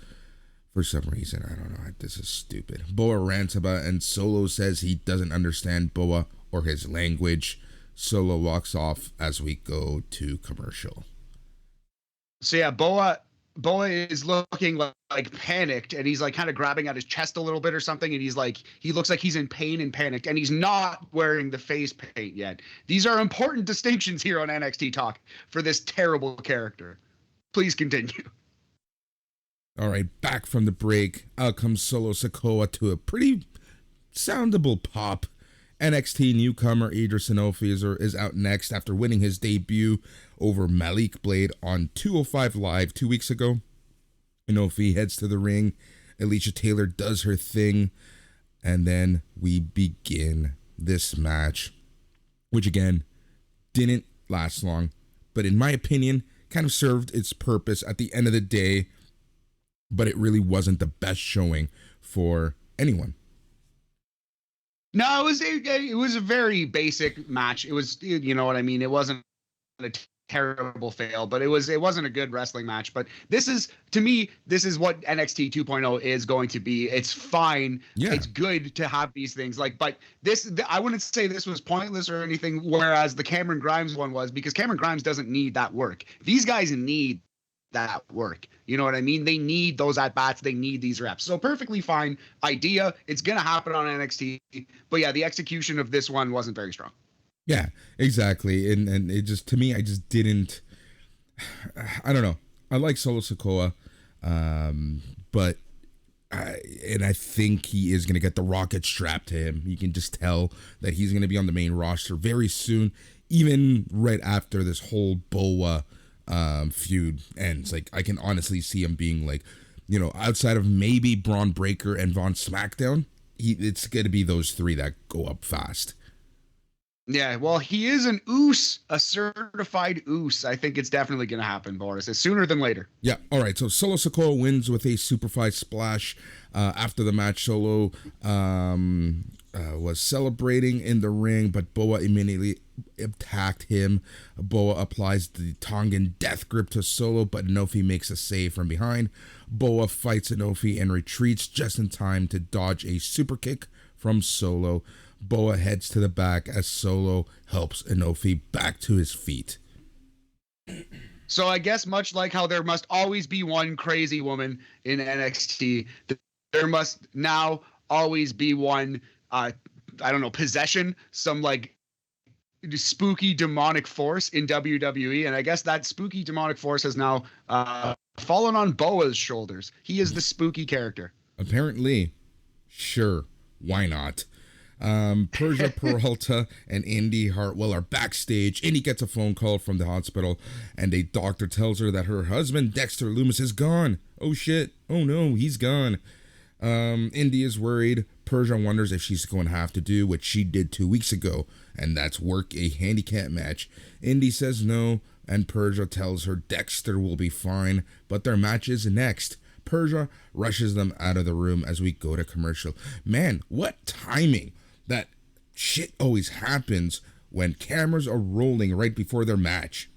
For some reason, I don't know, this is stupid. Boa rants about it, and Solo says he doesn't understand Boa or his language. Solo walks off as we go to commercial. So yeah, Boa is looking like panicked, and he's like kind of grabbing at his chest a little bit or something, and he looks like he's in pain and panicked, and he's not wearing the face paint yet. These are important distinctions here on NXT Talk for this terrible character. Please continue. All right, back from the break, out comes Solo Sikoa to a pretty soundable pop. NXT newcomer Idris Enofe is out next after winning his debut over Malik Blade on 205 Live 2 weeks ago. Enofe heads to the ring. Alicia Taylor does her thing. And then we begin this match, which again, didn't last long, but in my opinion, kind of served its purpose at the end of the day, but it really wasn't the best showing for anyone. No, it was a very basic match. It was, you know what I mean? It wasn't a terrible fail, but it wasn't a good wrestling match. But this is, to me, this is what NXT 2.0 is going to be. It's fine. Yeah. It's good to have these things but I wouldn't say this was pointless or anything, whereas the Cameron Grimes one was, because Cameron Grimes doesn't need that work. These guys need that work. You know what I mean? They need those at-bats. They need these reps. So perfectly fine idea. It's going to happen on NXT. But yeah, the execution of this one wasn't very strong. Yeah, exactly. And it just, to me, I just didn't, I don't know. I like Solo Sikoa, but I think he is going to get the rocket strapped to him. You can just tell that he's going to be on the main roster very soon, even right after this whole Boa feud ends. Like, I can honestly see him being like, you know, outside of maybe Braun Breaker and Von SmackDown, it's going to be those three that go up fast. Yeah, well, he is an oos, a certified oos. I think it's definitely going to happen, Boris. It's sooner than later. Yeah, all right. So Solo Sikoa wins with a Superfly splash. After the match, Solo was celebrating in the ring, but Boa immediately attacked him. Boa applies the Tongan death grip to Solo, but Enofe makes a save from behind. Boa fights Enofe and retreats just in time to dodge a super kick from Solo. Boa heads to the back as Solo helps Enofe back to his feet. So I guess much like how there must always be one crazy woman in NXT, there must now always be one, possession, some like spooky demonic force in WWE. And I guess that spooky demonic force has now fallen on Boa's shoulders. He is the spooky character. Apparently. Sure. Why not? Persia Peralta and Indy Hartwell are backstage. Indy gets a phone call from the hospital, and a doctor tells her that her husband, Dexter Loomis, is gone. Oh shit. Oh no, he's gone. Indy is worried. Persia wonders if she's going to have to do what she did 2 weeks ago, and that's work a handicap match. Indy says no, and Persia tells her Dexter will be fine, but their match is next. Persia rushes them out of the room as we go to commercial. Man, what timing! That shit always happens when cameras are rolling right before their match.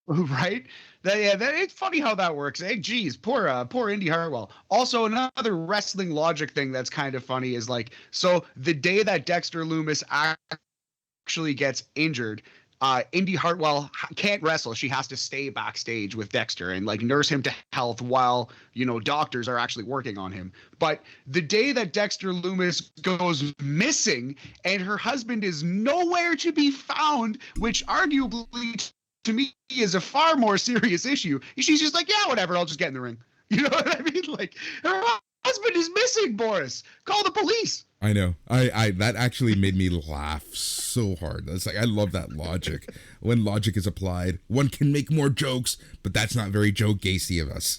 Right? It's funny how that works. Hey, geez, poor Indy Hartwell. Also, another wrestling logic thing that's kind of funny is like, so the day that Dexter Lumis actually gets injured, Indy Hartwell can't wrestle. She has to stay backstage with Dexter and like nurse him to health while, doctors are actually working on him. But the day that Dexter Lumis goes missing and her husband is nowhere to be found, which arguably to me is a far more serious issue. She's just like, yeah, whatever, I'll just get in the ring. You know what I mean? Like, her husband is missing, Boris. Call the police. I know. I that actually made me laugh so hard. It's like, I love that logic. When logic is applied, one can make more jokes, but that's not very Joe Gacy of us.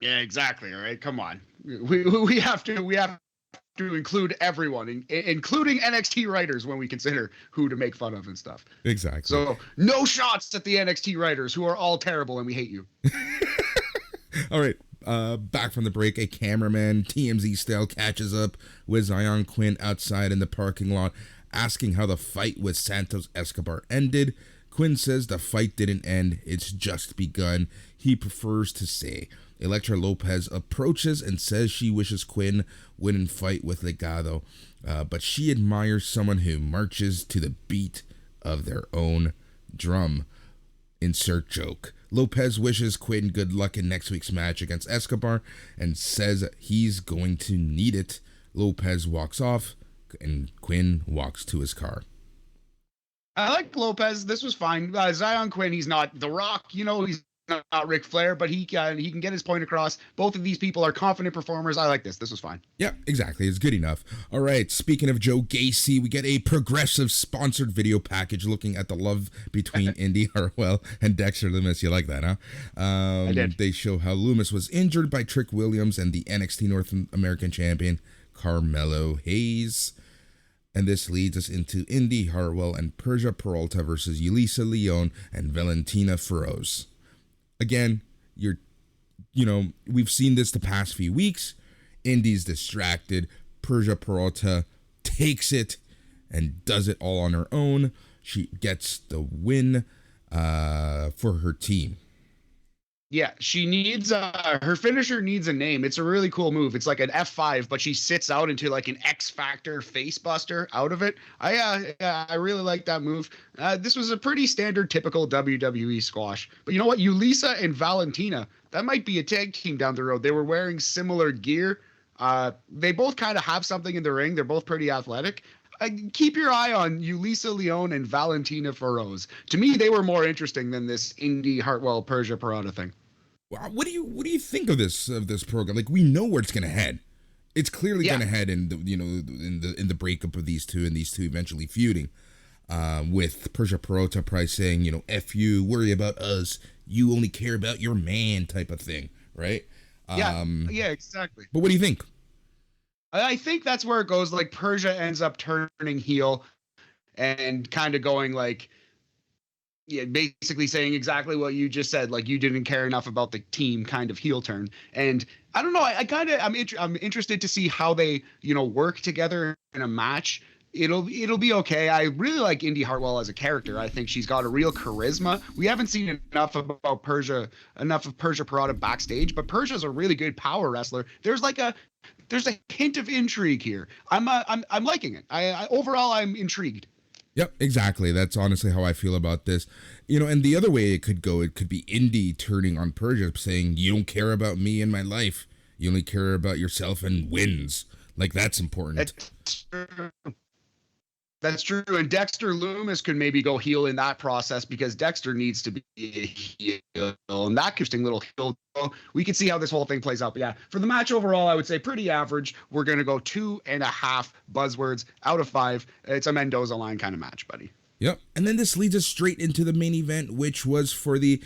Yeah, exactly. All right, come on. We have to include everyone, including NXT writers, when we consider who to make fun of and stuff. Exactly. So no shots at the NXT writers, who are all terrible and we hate you. All right. Back from the break, a cameraman, TMZ style, catches up with Zion Quinn outside in the parking lot, asking how the fight with Santos Escobar ended. Quinn says the fight didn't end, it's just begun. He prefers to say. Elektra Lopez approaches and says she wishes Quinn wouldn't fight with Legado, but she admires someone who marches to the beat of their own drum. Insert joke. Lopez wishes Quinn good luck in next week's match against Escobar and says he's going to need it. Lopez walks off and Quinn walks to his car. I like Lopez. This was fine. Zion Quinn, he's not The Rock, he's not Ric Flair, but he can get his point across. Both of these people are confident performers. I like this. This was fine. Yeah, exactly. It's good enough. All right. Speaking of Joe Gacy, we get a progressive sponsored video package looking at the love between Indy Hartwell and Dexter Lumis. You like that, huh? I did. They show how Lumis was injured by Trick Williams and the NXT North American champion Carmelo Hayes. And this leads us into Indy Hartwell and Persia Peralta versus Yulisa Leon and Valentina Feroz. Again, we've seen this the past few weeks. Indy's distracted. Persia Peralta takes it and does it all on her own. She gets the win for her team. Yeah, she needs her finisher needs a name. It's a really cool move. It's like an F5, but she sits out into like an X Factor face buster out of it. I really like that move. This was a pretty standard, typical WWE squash. But you know what? Yulisa and Valentina, that might be a tag team down the road. They were wearing similar gear. They both kind of have something in the ring. They're both pretty athletic. Keep your eye on Yulisa Leon and Valentina Feroz. To me, they were more interesting than this Indy Hartwell Persia Peralta thing. What do you think of this program? Like, we know where it's gonna head. It's clearly gonna head in the breakup of these two and these two eventually feuding. With Persia Peralta probably saying, F you, worry about us. You only care about your man type of thing, right? Yeah, exactly. But what do you think? I think that's where it goes. Like, Persia ends up turning heel and kind of going like, basically saying exactly what you just said. Like, you didn't care enough about the team, kind of heel turn. And I don't know. I'm interested to see how they, work together in a match. It'll be okay. I really like Indy Hartwell as a character. I think she's got a real charisma. We haven't seen enough of Persia Peralta backstage, but Persia's a really good power wrestler. There's a hint of intrigue here. I'm liking it. Overall, I'm intrigued. Yep, exactly. That's honestly how I feel about this. And the other way it could go, it could be Indy turning on Persia, saying, you don't care about me and my life. You only care about yourself and wins. Like, that's important. That's true. And Dexter Lumis could maybe go heel in that process because Dexter needs to be a heel. And that interesting little heel. We can see how this whole thing plays out. But yeah, for the match overall, I would say pretty average. We're going to go 2.5 buzzwords out of 5. It's a Mendoza line kind of match, buddy. Yep. And then this leads us straight into the main event, which was for the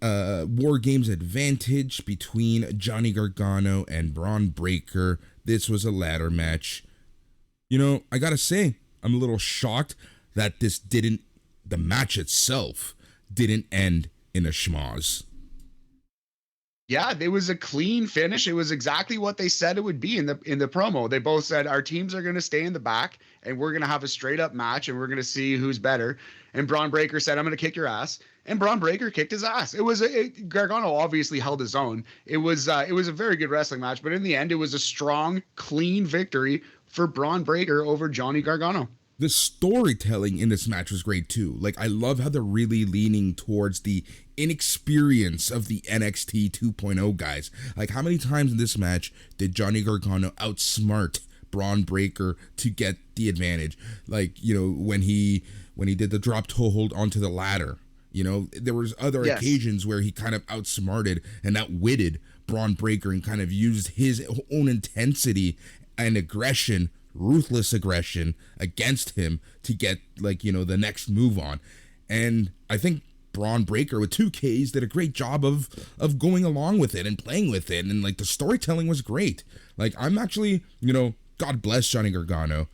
War Games advantage between Johnny Gargano and Braun Breaker this was a ladder match. You know, I gotta say, I'm a little shocked that the match itself didn't end in a schmoz. Yeah, it was a clean finish. It was exactly what they said it would be in the promo. They both said our teams are going to stay in the back and we're going to have a straight up match and we're going to see who's better. And Braun Breaker said, "I'm going to kick your ass." And Braun Breaker kicked his ass. Gargano obviously held his own. It was a very good wrestling match, but in the end, it was a strong, clean victory for Braun Breaker over Johnny Gargano. The storytelling in this match was great too. Like, I love how they're really leaning towards the inexperience of the NXT 2.0 guys. Like, how many times in this match did Johnny Gargano outsmart Braun Breaker to get the advantage? Like, you know, when he did the drop toe hold onto the ladder. You know, there was other occasions where he kind of outsmarted and outwitted Braun Breaker and kind of used his own intensity and aggression, ruthless aggression against him to get, like, you know, the next move on. And I think Braun Breaker with 2Ks did a great job of going along with it and playing with it. And like the storytelling was great. Like, I'm actually, you know, God bless Johnny Gargano,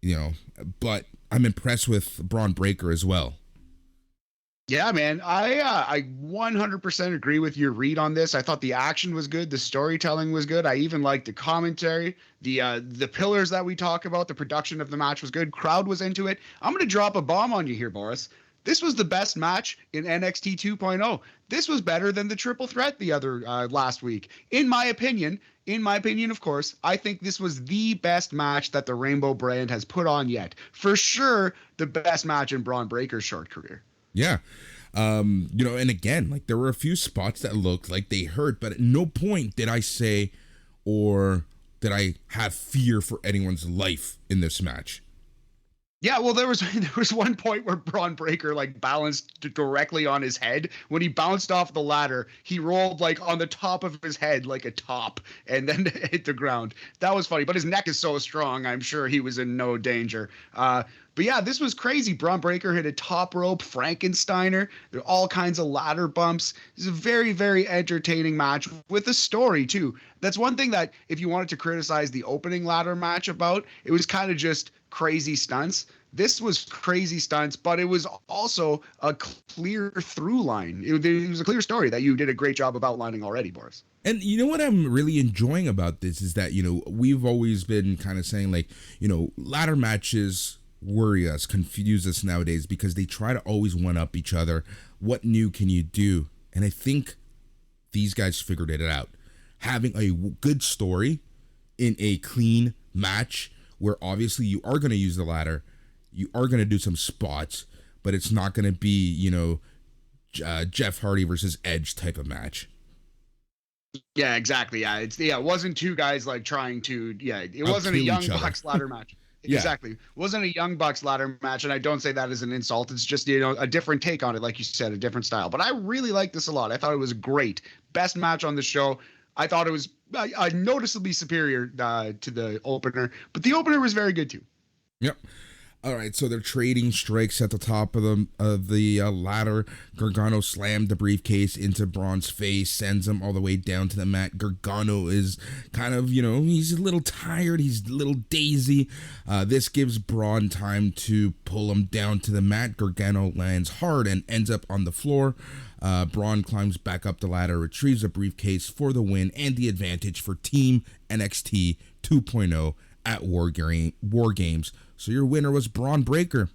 you know, but I'm impressed with Braun Breaker as well. Yeah, man, I 100% agree with your read on this. I thought the action was good, the storytelling was good. I even liked the commentary, the pillars that we talk about, the production of the match was good. Crowd was into it. I'm going to drop a bomb on you here, Boris. This was the best match in NXT 2.0. This was better than the triple threat the other last week. In my opinion, of course, I think this was the best match that the Rainbow brand has put on yet. For sure, the best match in Braun Breaker's short career. Yeah. You know, and again, like, there were a few spots that looked like they hurt, but at no point did I say or did I have fear for anyone's life in this match. Yeah, well, there was one point where Braun Breaker like balanced directly on his head. When he bounced off the ladder, he rolled like on the top of his head like a top and then hit the ground. That was funny, but his neck is so strong, I'm sure he was in no danger. But yeah, this was crazy. Braun Breaker hit a top rope Frankensteiner. There are all kinds of ladder bumps. This is a very, very entertaining match with a story too. That's one thing that if you wanted to criticize the opening ladder match about, it was kind of just crazy stunts. This was crazy stunts, but it was also a clear through line. It was a clear story that you did a great job of outlining already, Boris. And you know what I'm really enjoying about this is that, you know, we've always been kind of saying, like, you know, ladder matches worry us, confuse us nowadays because they try to always one up each other. What new can you do? And I think these guys figured it out. Having a good story in a clean match where obviously you are going to use the ladder, you are going to do some spots, but it's not going to be, you know, Jeff Hardy versus Edge type of match. Yeah, exactly. Yeah, it wasn't two guys like trying to. Yeah, it wasn't a Young Bucks ladder match. Yeah. Exactly. It wasn't a Young Bucks ladder match, and I don't say that as an insult. It's just, you know, a different take on it, like you said, a different style. But I really liked this a lot. I thought it was great. Best match on the show. I thought it was noticeably superior to the opener, but the opener was very good too. Yep. All right, so they're trading strikes at the top of the ladder. Gargano slammed the briefcase into Braun's face, sends him all the way down to the mat. Gargano is kind of, you know, he's a little tired. He's a little daisy. This gives Braun time to pull him down to the mat. Gargano lands hard and ends up on the floor. Braun climbs back up the ladder, retrieves a briefcase for the win and the advantage for Team NXT 2.0 at War Games. So your winner was Braun Breaker.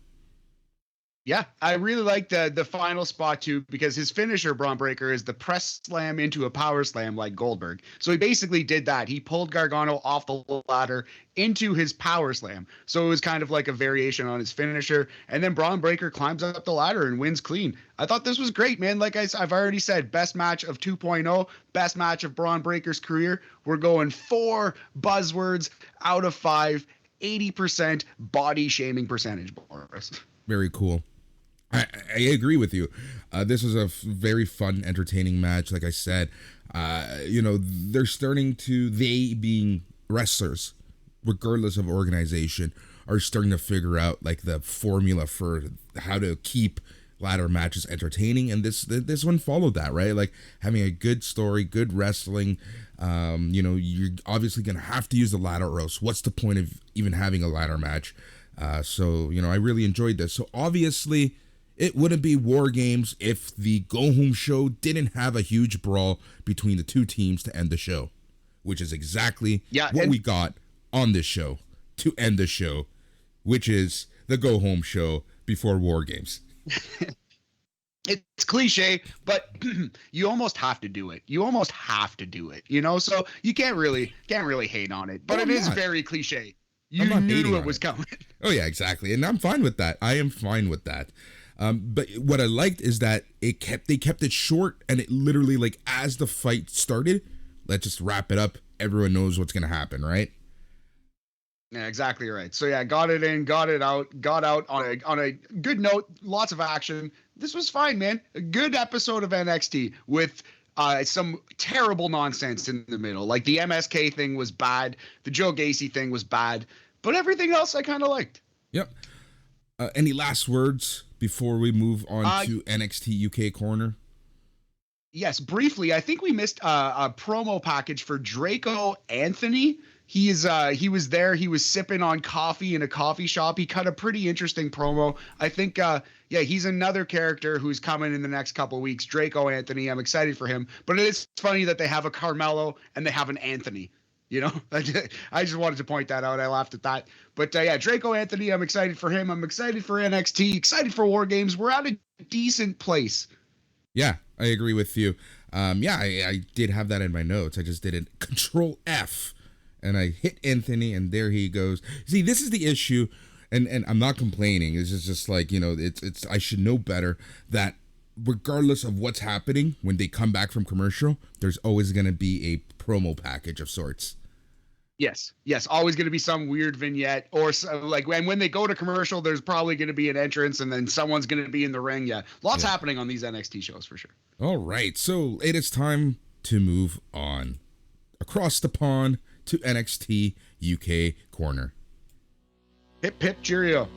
Yeah, I really like the final spot too, because his finisher, Braun Breaker, is the press slam into a power slam like Goldberg. So he basically did that. He pulled Gargano off the ladder into his power slam. So it was kind of like a variation on his finisher. And then Braun Breaker climbs up the ladder and wins clean. I thought this was great, man. Like I've already said, best match of 2.0, best match of Braun Breaker's career. We're going 4 buzzwords out of 5, 80% body shaming percentage, Boris. Very cool. I agree with you. This was a very fun, entertaining match. Like I said, you know, they being wrestlers, regardless of organization, are starting to figure out like the formula for how to keep ladder match is entertaining, and this one followed that, right? Like having a good story, good wrestling. You're obviously gonna have to use the ladder, or else what's the point of even having a ladder match? So I really enjoyed this. So obviously, it wouldn't be War Games if the Go Home show didn't have a huge brawl between the two teams to end the show, which is exactly what we got on this show to end the show, which is the Go Home show before War Games. It's cliche, but you almost have to do it. So you can't really hate on it. But it is very cliche. You knew it was coming. Oh yeah, exactly. And I'm fine with that. I am fine with that. But what I liked is that they kept it short, and it literally, like, as the fight started, let's just wrap it up. Everyone knows what's gonna happen, right? Yeah, exactly right. So yeah, got it in, got it out, got out on a good note. Lots of action. This was fine, man. A good episode of NXT with some terrible nonsense in the middle. Like the MSK thing was bad, the Joe Gacy thing was bad, but everything else I kind of liked. Yep. Any last words before we move on to NXT UK Corner? Yes, briefly. I think we missed a promo package for Draco Anthony. He was there. He was sipping on coffee in a coffee shop. He cut a pretty interesting promo. I think, he's another character who's coming in the next couple of weeks. Draco Anthony. I'm excited for him. But it is funny that they have a Carmelo and they have an Anthony. I just wanted to point that out. I laughed at that. But Draco Anthony, I'm excited for him. I'm excited for NXT, excited for War Games. We're at a decent place. Yeah, I agree with you. I did have that in my notes. I just did it Control F, and I hit Anthony, and there he goes. See, this is the issue, and I'm not complaining. It's just like, it's I should know better that regardless of what's happening, when they come back from commercial, there's always going to be a promo package of sorts. Yes. Always going to be some weird vignette, or like when they go to commercial, there's probably going to be an entrance, and then someone's going to be in the ring. Yeah, lots happening on these NXT shows for sure. All right, so it is time to move on across the pond to NXT UK Corner. Hip hip cheerio.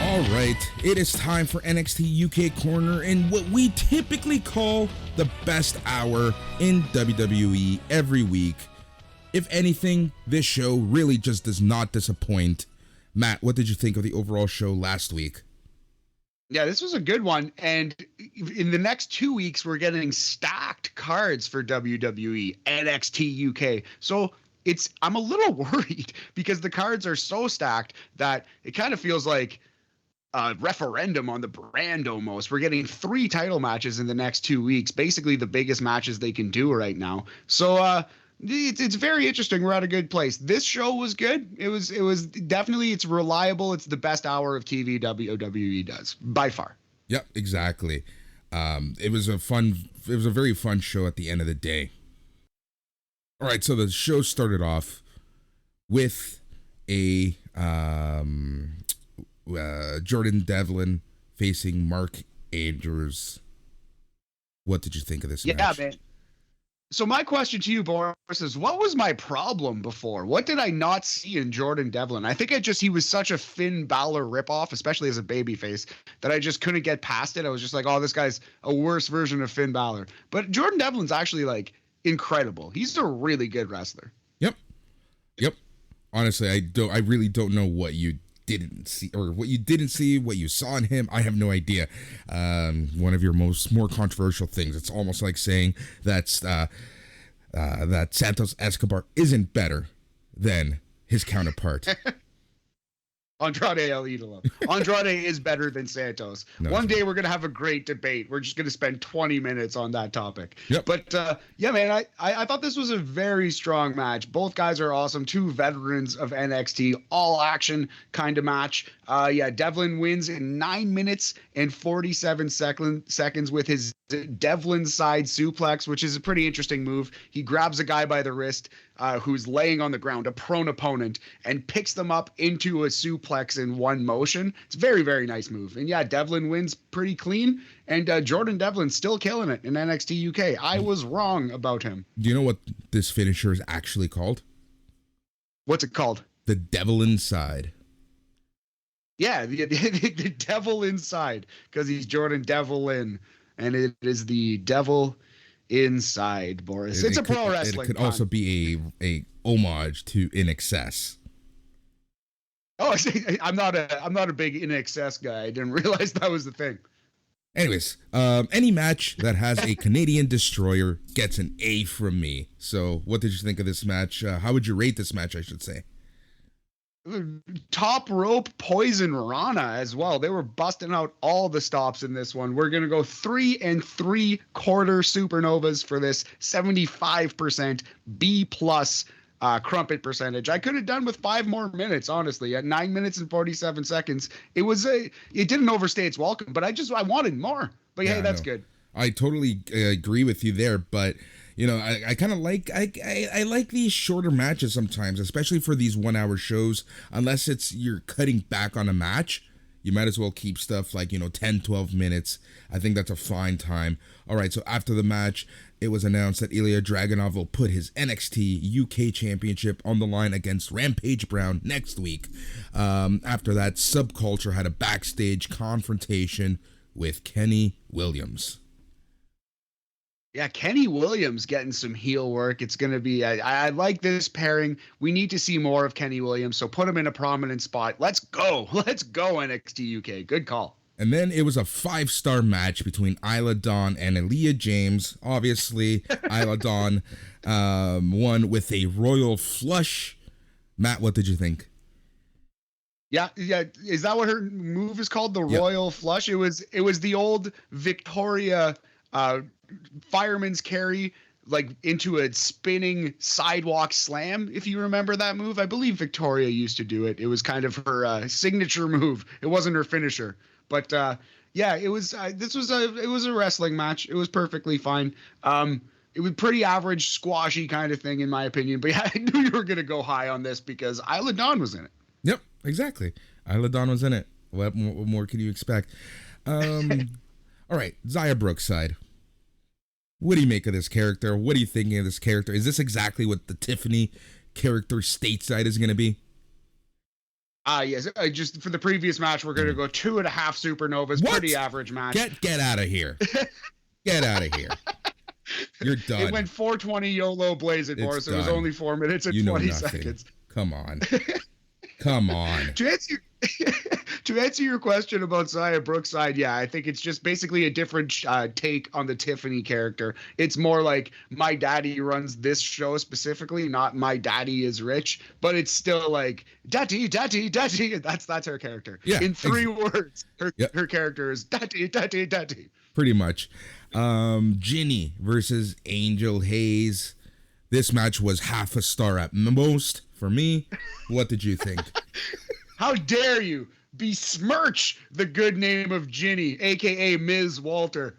All right, it is time for NXT UK Corner in what we typically call the best hour in WWE every week. If anything, this show really just does not disappoint. Matt, what did you think of the overall show last week? Yeah, this was a good one. And in the next 2 weeks, we're getting stacked cards for WWE NXT UK. So I'm a little worried because the cards are so stacked that it kind of feels like a referendum on the brand almost. We're getting 3 title matches in the next 2 weeks, basically the biggest matches they can do right now. So it's very interesting. We're at a good place. This show was good. It was definitely, it's reliable. It's the best hour of TV WWE does by far. Yep, exactly. It was a very fun show at the end of the day. All right, so the show started off with a Jordan Devlin facing Mark Andrews. What did you think of this match? Yeah, man. So my question to you, Boris, is what was my problem before? What did I not see in Jordan Devlin? I think he was such a Finn Balor ripoff, especially as a babyface, that I just couldn't get past it. I was just like, oh, this guy's a worse version of Finn Balor. But Jordan Devlin's actually like incredible. He's a really good wrestler. Yep. Honestly, I really don't know what you didn't see, or what you didn't see, what you saw in him. I have no idea. One of your more controversial things. It's almost like saying that Santos Escobar isn't better than his counterpart. Andrade El Idolo. Andrade is better than Santos. No, one day we're going to have a great debate. We're just going to spend 20 minutes on that topic. Yep. But yeah, man, I thought this was a very strong match. Both guys are awesome. 2 veterans of NXT, all action kind of match. Devlin wins in 9 minutes and 47 seconds with his Devlin's side suplex, which is a pretty interesting move. He grabs a guy by the wrist who's laying on the ground, a prone opponent, and picks them up into a suplex in one motion. It's a very, very nice move. And yeah, Devlin wins pretty clean, and Jordan Devlin's still killing it in NXT UK. I was wrong about him. Do you know what this finisher is actually called? What's it called? The Devil Inside. Yeah, the Devil Inside, because he's Jordan Devlin, and it is the Devil Inside, Boris. It's a pro wrestling. It could also be a homage to In Excess. Oh, I'm not a big In Excess guy. I didn't realize that was the thing. Anyways, any match that has a Canadian destroyer gets an A from me. So, what did you think of this match? How would you rate this match, I should say? Top rope Poison Rana as well. They were busting out all the stops in this one. We're going to go 3 3/4 supernovas for this 75% B plus crumpet percentage. I could have done with 5 more minutes, honestly. At 9 minutes and 47 seconds, it didn't overstay its welcome, but I wanted more. But yeah, hey, that's good. I totally agree with you there, but you know, I kind of like I like these shorter matches sometimes, especially for these 1 hour shows. Unless you're cutting back on a match, you might as well keep stuff like, 10, 12 minutes. I think that's a fine time. All right, so after the match, it was announced that Ilya Dragunov will put his NXT UK Championship on the line against Rampage Brown next week. After that, Subculture had a backstage confrontation with Kenny Williams. Yeah, Kenny Williams getting some heel work. It's going to be, I like this pairing. We need to see more of Kenny Williams, so put him in a prominent spot. Let's go. Let's go, NXT UK. Good call. And then it was a 5-star match between Isla Dawn and Aaliyah James. Obviously, Isla Dawn won with a royal flush. Matt, what did you think? Yeah. Is that what her move is called? The royal flush? It was the old Victoria fireman's carry, like into a spinning sidewalk slam, if you remember that move. I believe Victoria used to do it. It was kind of her signature move. It wasn't her finisher, but yeah, it was it was a wrestling match. It was perfectly fine. It was pretty average, squashy kind of thing in my opinion, but yeah, I knew you were gonna go high on this because Isla Dawn was in it. Yep, exactly. Isla Dawn was in it. What more could you expect? All right, Xia Brookside. What do you make of this character? What are you thinking of this character? Is this exactly what the Tiffany character stateside is going to be? Yes. Just for the previous match, we're going to go 2.5 supernovas. What? Pretty average match. Get out of here. Get out of here. You're done. It went 420 YOLO Blaze it, Boris. It was only 4 minutes and 20 seconds. Come on. Come on. To answer your question about Xia Brookside, yeah, I think it's just basically a different take on the Tiffany character. It's more like my daddy runs this show specifically, not my daddy is rich, but it's still like daddy. That's her character. Yeah, in 3 words, her character is daddy. Pretty much. Ginny versus Angel Hayes. This match was 0.5 star at most for me. What did you think? How dare you besmirch the good name of Ginny, a.k.a. Ms. Walter.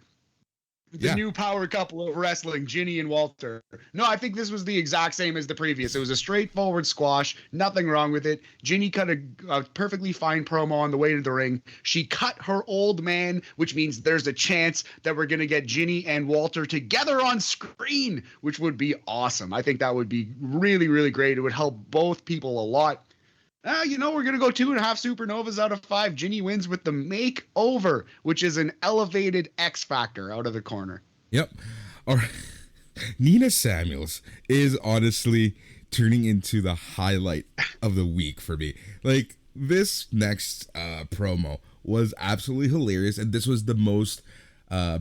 The new power couple of wrestling, Ginny and Walter. No, I think this was the exact same as the previous. It was a straightforward squash. Nothing wrong with it. Ginny cut a perfectly fine promo on the way to the ring. She cut her old man, which means there's a chance that we're going to get Ginny and Walter together on screen, which would be awesome. I think that would be really, really great. It would help both people a lot. We're going to go 2.5 supernovas out of 5. Ginny wins with the makeover, which is an elevated X Factor out of the corner. Yep. All right. Nina Samuels is honestly turning into the highlight of the week for me. Like, this next promo was absolutely hilarious, and this was the most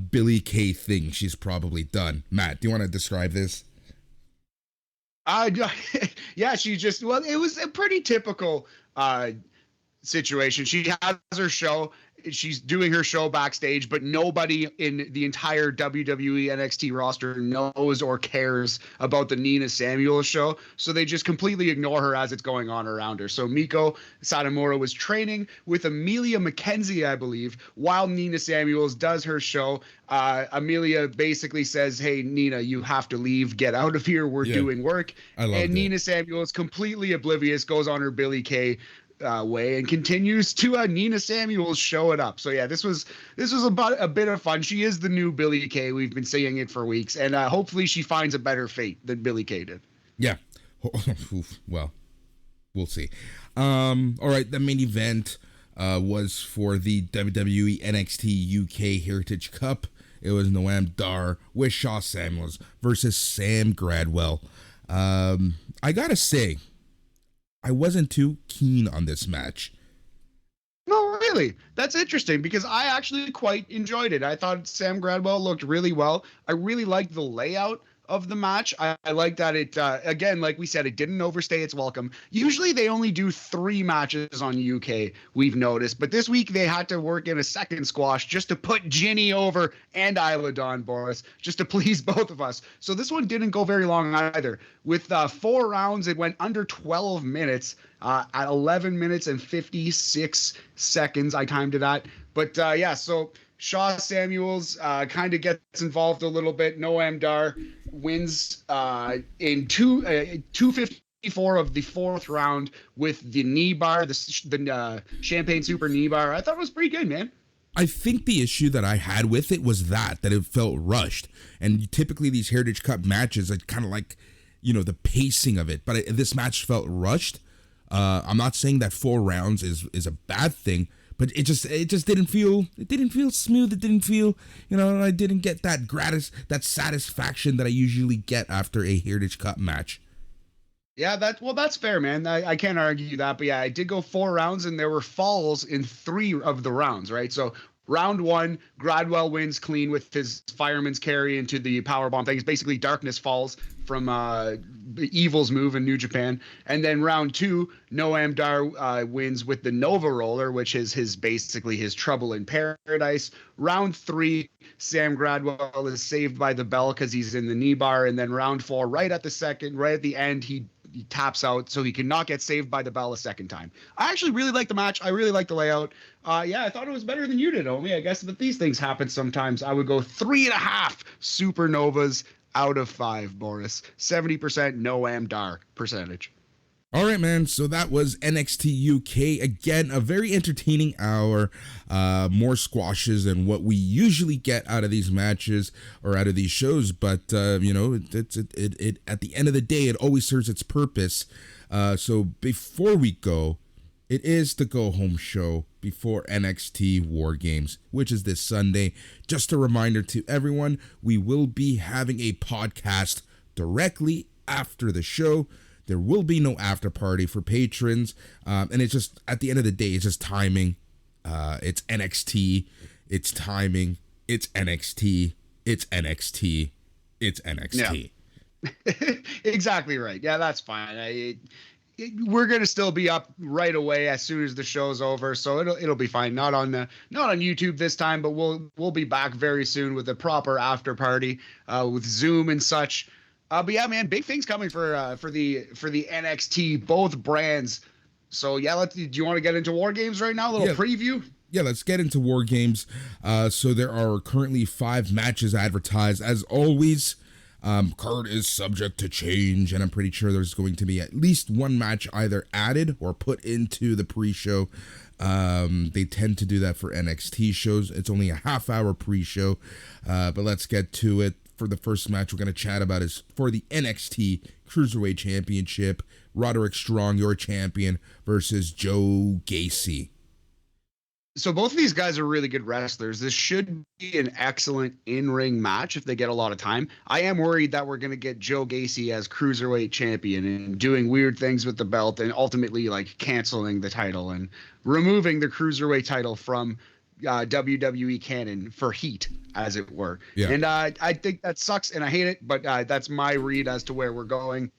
Billy Kay thing she's probably done. Matt, do you want to describe this? Yeah, it was a pretty typical situation. She has her show. she's doing her show backstage, but nobody in the entire WWE NXT roster knows or cares about the Nina Samuels show. So they just completely ignore her as it's going on around her. So Miko Satomura was training with Amelia McKenzie, I believe, while Nina Samuels does her show. Amelia basically says, "Hey, Nina, you have to leave. Get out of here. We're doing work." And Nina Samuels, completely oblivious, goes on her Billie Kay way and continues to Nina Samuels show it up. So yeah, this was about a bit of fun. She is the new Billie Kay. We've been saying it for weeks, and hopefully she finds a better fate than Billie Kay did. Yeah. Well, we'll see. All right, the main event was for the WWE NXT UK Heritage Cup. It was Noam Dar with Shaw Samuels versus Sam Gradwell. I gotta say, I wasn't too keen on this match. No, really. That's interesting because I actually quite enjoyed it. I thought Sam Gradwell looked really well. I really liked the layout of the match. I like that it, again, like we said, it didn't overstay its welcome. Usually they only do 3 matches on UK, we've noticed. But this week they had to work in a second squash just to put Ginny over and Isla Dawn, Boris, just to please both of us. So this one didn't go very long either. With 4 rounds, it went under 12 minutes. At 11 minutes and 56 seconds, I timed it at. But yeah, so Shaw Samuels kind of gets involved a little bit. Noam Dar wins in 254 of the 4th round with the knee bar, the Champagne Super knee bar. I thought it was pretty good, man. I think the issue that I had with it was that it felt rushed. And typically these Heritage Cup matches, I kind of like, the pacing of it. But this match felt rushed. I'm not saying that 4 rounds is a bad thing, but it just didn't feel smooth. It didn't feel, I didn't get that satisfaction that I usually get after a Heritage Cup match. Yeah, that's fair, man. I can't argue that, but yeah, I did go 4 rounds and there were falls in 3 of the rounds, right? So round 1, Gradwell wins clean with his fireman's carry into the powerbomb thing. It's basically Darkness Falls from Evil's move in New Japan. And then round 2, Noam Dar wins with the Nova Roller, which is basically his Trouble in Paradise. Round 3, Sam Gradwell is saved by the bell because he's in the knee bar. And then round 4, right at the end, he taps out so he cannot get saved by the bell a second time. I actually really like the match. I really like the layout. Yeah, I thought it was better than you did, Omi. I guess that these things happen sometimes. I would go 3.5 supernovas out of 5, Boris. 70% Noam Dar percentage. All right, man. So that was NXT UK. Again, a very entertaining hour. More squashes than what we usually get out of these matches or out of these shows. But it at the end of the day, it always serves its purpose. So before we go, it is the go home show before NXT War Games, which is this Sunday. Just a reminder to everyone, we will be having a podcast directly after the show. There will be no after party for patrons. And it's just, at the end of the day, it's just timing. It's NXT. It's timing. It's NXT. It's NXT. It's NXT. Yeah. Exactly right. Yeah, that's fine. We're gonna still be up right away as soon as the show's over, so it'll be fine. Not on YouTube this time, but we'll be back very soon with a proper after party with Zoom and such. But yeah, man, big things coming for the NXT, both brands. So yeah, do you want to get into War Games right now? A little preview. Yeah, let's get into War Games. So there are currently 5 matches advertised. As always, card is subject to change, and I'm pretty sure there's going to be at least 1 match either added or put into the pre-show. They tend to do that for NXT shows. It's only a half-hour pre-show, but let's get to it. For the first match we're going to chat about is for the NXT Cruiserweight Championship. Roderick Strong, your champion, versus Joe Gacy. So both of these guys are really good wrestlers. This should be an excellent in-ring match if they get a lot of time. I am worried that we're going to get Joe Gacy as Cruiserweight champion and doing weird things with the belt and ultimately canceling the title and removing the Cruiserweight title from WWE canon for heat, as it were. Yeah. And I think that sucks and I hate it, but that's my read as to where we're going.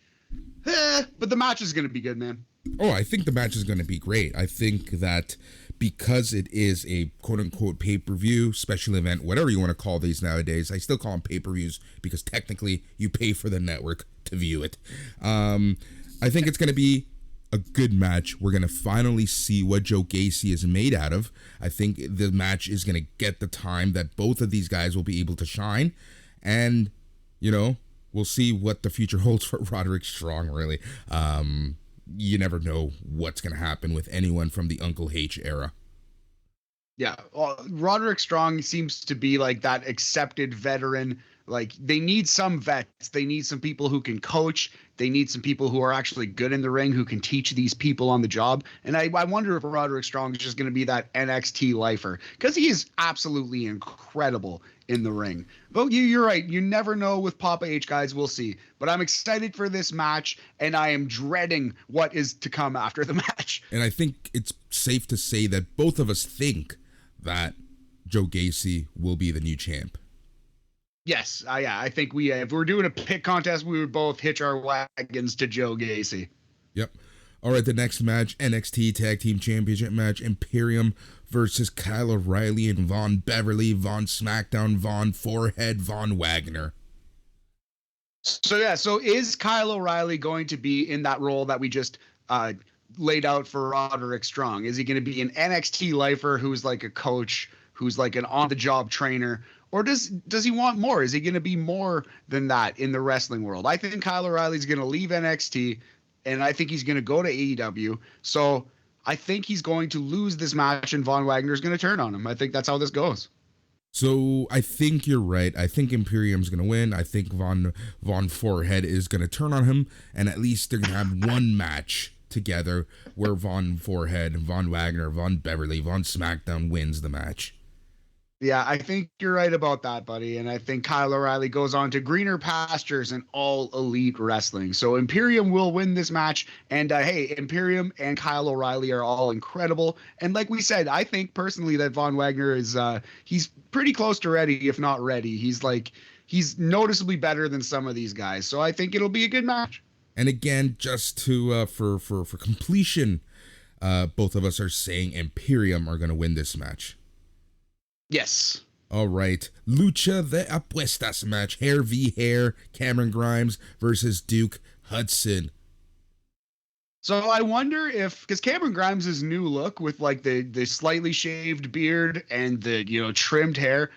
But the match is going to be good, man. Oh, I think the match is going to be great. I think that because it is a quote-unquote pay-per-view, special event, whatever you want to call these nowadays. I still call them pay-per-views because technically you pay for the network to view it. I think it's going to be a good match. We're going to finally see what Joe Gacy is made out of. I think the match is going to get the time that both of these guys will be able to shine. And, you know, we'll see what the future holds for Roderick Strong, really. You never know what's going to happen with anyone from the Uncle H era. Yeah, well, Roderick Strong seems to be like that accepted veteran. Like, they need some vets. They need some people who can coach. They need some people who are actually good in the ring, who can teach these people on the job. And I wonder if Roderick Strong is just going to be that NXT lifer, because he is absolutely incredible in the ring. But you're right. You never know with Papa H, guys. We'll see. But I'm excited for this match, and I am dreading what is to come after the match. And I think it's safe to say that both of us think that Joe Gacy will be the new champ. Yes, yeah, I think if we're doing a pick contest, we would both hitch our wagons to Joe Gacy. Yep. All right, the next match, NXT Tag Team Championship match, Imperium versus Kyle O'Reilly and Von Beverly, Von SmackDown, Von Forehead, Von Wagner. So is Kyle O'Reilly going to be in that role that we just laid out for Roderick Strong? Is he going to be an NXT lifer who's like a coach, who's like an on-the-job trainer? Or does he want more? Is he going to be more than that in the wrestling world? I think Kyle O'Reilly's going to leave NXT, and I think he's going to go to AEW. So I think he's going to lose this match, and Von Wagner's going to turn on him. I think that's how this goes. So I think you're right. I think Imperium's going to win. I think Von Forehead is going to turn on him, and at least they're going to have one match together where Von Forehead, Von Wagner, Von Beverly, Von SmackDown wins the match. Yeah, I think you're right about that, buddy. And I think Kyle O'Reilly goes on to greener pastures and All Elite Wrestling. So Imperium will win this match. And hey, Imperium and Kyle O'Reilly are all incredible. And like we said, I think personally that Von Wagner is he's pretty close to ready, if not ready. He's noticeably better than some of these guys. So I think it'll be a good match. And again, just to for completion, both of us are saying Imperium are going to win this match. Yes. All right. Lucha de Apuestas match. Hair v. Hair. Cameron Grimes versus Duke Hudson. So I wonder if, because Cameron Grimes' new look with like the slightly shaved beard and the, trimmed hair,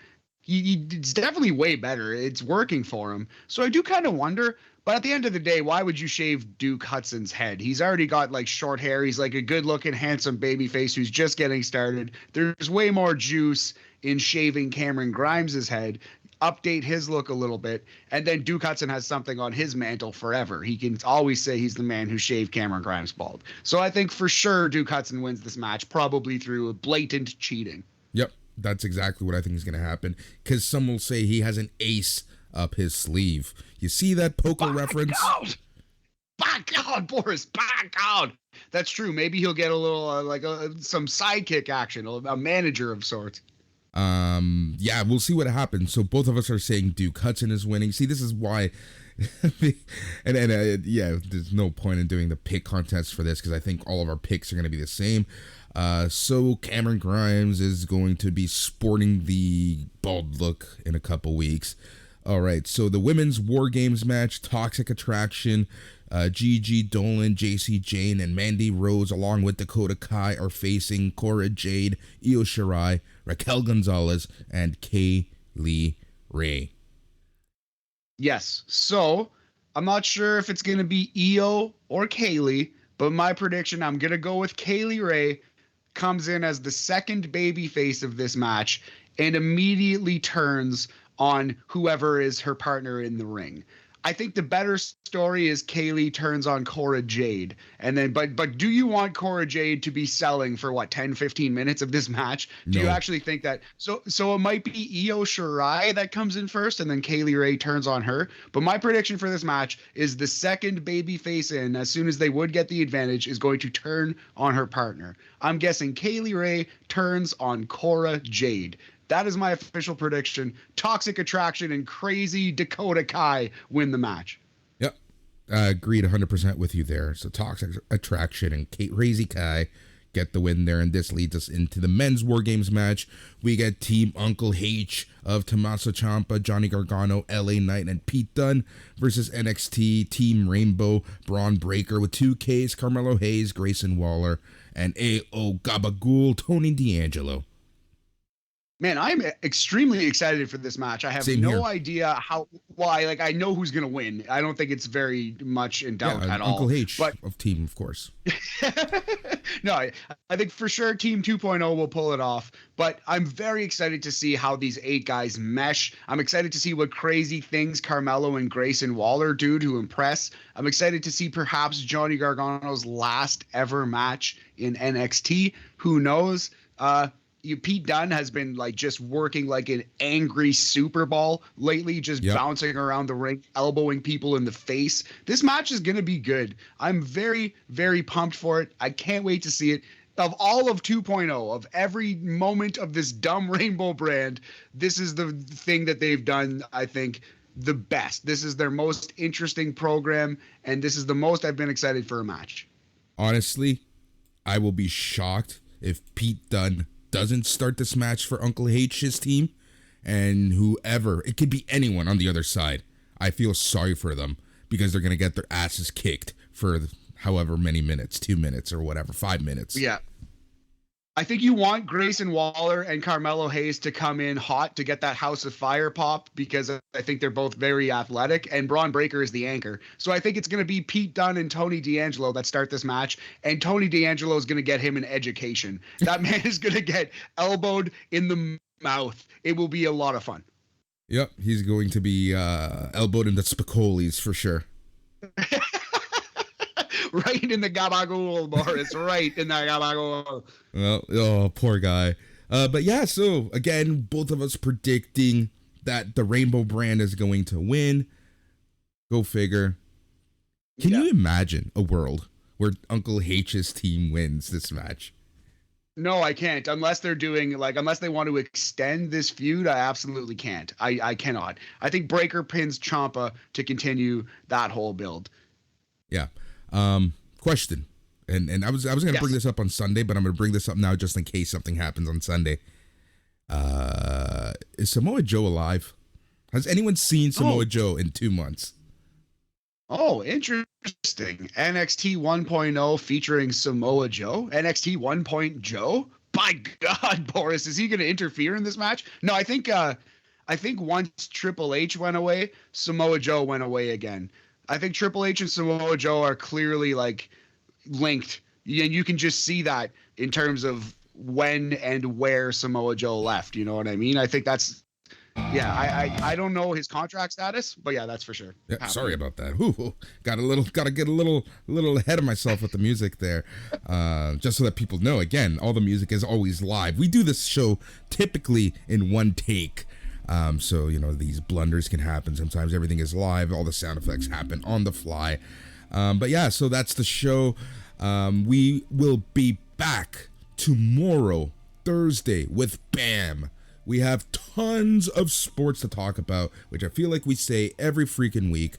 it's definitely way better. It's working for him. So I do kind of wonder, but at the end of the day, why would you shave Duke Hudson's head? He's already got like short hair. He's like a good looking, handsome baby face who's just getting started. There's way more juice in shaving Cameron Grimes' head, update his look a little bit, and then Duke Hudson has something on his mantle forever. He can always say he's the man who shaved Cameron Grimes bald. So I think for sure Duke Hudson wins this match, probably through blatant cheating. Yep, that's exactly what I think is going to happen, because some will say he has an ace up his sleeve. You see that poker reference? Back out, Boris, back out. That's true. Maybe he'll get a little some sidekick action, a manager of sorts. Yeah, we'll see what happens. So both of us are saying Duke Hudson is winning. See, this is why, yeah, there's no point in doing the pick contest for this because I think all of our picks are going to be the same. So Cameron Grimes is going to be sporting the bald look in a couple weeks. All right, so the women's War Games match, Toxic Attraction, Gigi Dolan, JC Jane, and Mandy Rose, along with Dakota Kai, are facing Cora Jade, Io Shirai, Raquel Gonzalez, and Kaylee Ray. Yes, so I'm not sure if it's going to be Io or Kaylee, but my prediction, I'm going to go with Kaylee Ray, comes in as the second baby face of this match, and immediately turns on whoever is her partner in the ring. I think the better story is Kaylee turns on Cora Jade. And then, but do you want Cora Jade to be selling for 10, 15 minutes of this match? Do you actually think that? So it might be Io Shirai that comes in first and then Kaylee Ray turns on her. But my prediction for this match is the second baby face in, as soon as they would get the advantage, is going to turn on her partner. I'm guessing Kaylee Ray turns on Cora Jade. That is my official prediction. Toxic Attraction and crazy Dakota Kai win the match. Yep. Agreed 100% with you there. So Toxic Attraction and Crazy Kai get the win there, and this leads us into the men's War Games match. We get Team Uncle H of Tommaso Ciampa, Johnny Gargano, LA Knight, and Pete Dunne versus NXT Team Rainbow, Braun Breaker with 2Ks, Carmelo Hayes, Grayson Waller, and A.O. Gabagool, Tony D'Angelo. Man, I'm extremely excited for this match. I have no idea why. Like, I know who's going to win. I don't think it's very much in doubt at all. Uncle H of Team, of course. No, I think for sure Team 2.0 will pull it off. But I'm very excited to see how these 8 guys mesh. I'm excited to see what crazy things Carmelo and Grayson Waller do to impress. I'm excited to see perhaps Johnny Gargano's last ever match in NXT. Who knows? Pete Dunne has been like just working like an angry Super Bowl lately, just bouncing around the ring, elbowing people in the face. This match is going to be good. I'm very, very pumped for it. I can't wait to see it. Of all of 2.0, of every moment of this dumb Rainbow brand, this is the thing that they've done, I think, the best. This is their most interesting program, and this is the most I've been excited for a match. Honestly, I will be shocked if Pete Dunne doesn't start this match for Uncle H's team, and whoever, it could be anyone on the other side. I feel sorry for them because they're going to get their asses kicked for however many minutes, 2 minutes or whatever, 5 minutes. Yeah. I think you want Grayson Waller and Carmelo Hayes to come in hot to get that House of Fire pop, because I think they're both very athletic, and Braun Breaker is the anchor. So I think it's going to be Pete Dunne and Tony D'Angelo that start this match, and Tony D'Angelo is going to get him an education. That man is going to get elbowed in the mouth. It will be a lot of fun. Yep, he's going to be elbowed in the Specules for sure. Right in the gabagool, Boris. Right in the gabagool. Well, oh, poor guy. But yeah, so again, both of us predicting that the Rainbow brand is going to win. Go figure. Can you imagine a world where Uncle H's team wins this match? No, I can't. Unless they're doing unless they want to extend this feud, I absolutely can't. I cannot. I think Breaker pins Ciampa to continue that whole build. Yeah. Question, and I was going to bring this up on Sunday, but I'm going to bring this up now just in case something happens on Sunday. Is Samoa Joe alive? Has anyone seen Samoa Joe in 2 months? Oh, interesting. NXT 1.0 featuring Samoa Joe. NXT 1.0 Joe. By God, Boris, is he going to interfere in this match? No, I think once Triple H went away, Samoa Joe went away again. I think Triple H and Samoa Joe are clearly like linked, and you can just see that in terms of when and where Samoa Joe left. You know what I mean? I think that's, I don't know his contract status, but yeah, that's for sure. Yeah, sorry about that. Ooh, got to get a little ahead of myself with the music there, just so that people know. Again, all the music is always live. We do this show typically in one take. So, these blunders can happen. Sometimes everything is live. All the sound effects happen on the fly. But yeah, so that's the show. We will be back tomorrow, Thursday, with BAM. We have tons of sports to talk about, which I feel like we say every freaking week.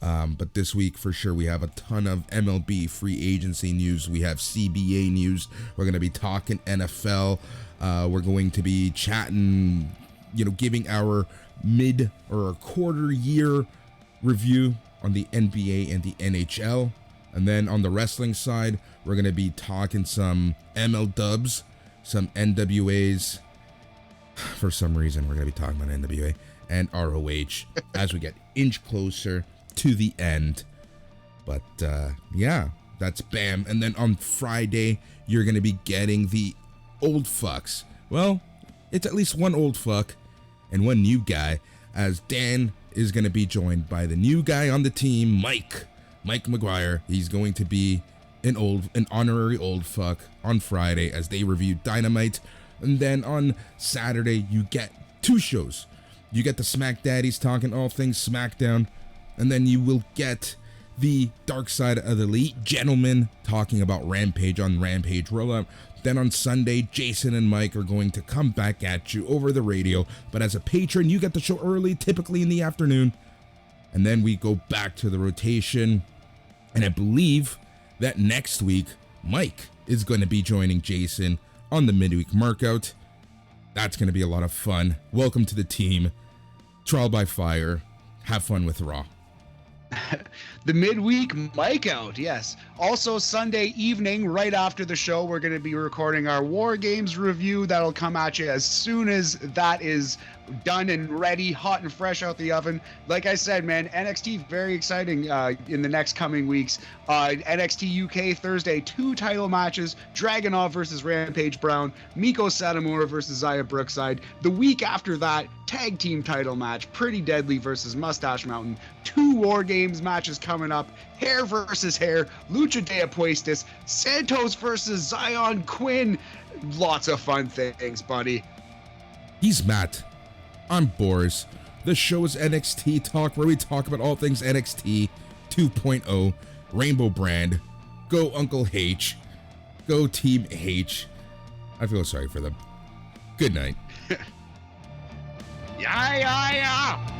But this week, for sure, we have a ton of MLB free agency news. We have CBA news. We're going to be talking NFL. We're going to be chatting, giving our mid or quarter year review on the NBA and the NHL. And then on the wrestling side, we're going to be talking some ML dubs, some NWAs. For some reason, we're going to be talking about NWA and ROH as we get inch closer to the end. But yeah, that's BAM. And then on Friday, you're going to be getting the old fucks. Well, it's at least one old fuck and one new guy, as Dan is going to be joined by the new guy on the team, Mike McGuire. He's going to be an honorary old fuck on Friday as they review Dynamite. And then on Saturday, you get 2 shows. You get the Smack Daddies talking all things SmackDown, and then you will get the Dark Side of the Elite Gentlemen talking about Rampage on Rampage Rollout. Then on Sunday, Jason and Mike are going to come back at you over the radio. But as a patron, you get the show early, typically in the afternoon. And then we go back to the rotation. And I believe that next week, Mike is going to be joining Jason on the midweek markout. That's going to be a lot of fun. Welcome to the team. Trial by fire. Have fun with Raw. The midweek mic out, yes. Also, Sunday evening, right after the show, we're going to be recording our War Games review. That'll come at you as soon as that is done and ready, hot and fresh out the oven. Like I said, man, NXT, very exciting in the next coming weeks. NXT UK Thursday, 2 title matches, Dragunov versus Rampage Brown, Miko Satomura versus Xia Brookside. The week after that, tag team title match, Pretty Deadly versus Mustache Mountain. 2 War Games matches coming up, Hair versus Hair, Lucha de Apuestas, Santos versus Zion Quinn. Lots of fun things, buddy. He's Matt. I'm Boris. The show is NXT Talk, where we talk about all things NXT 2.0, Rainbow Brand. Go Uncle H. Go Team H. I feel sorry for them. Good night. Yeah.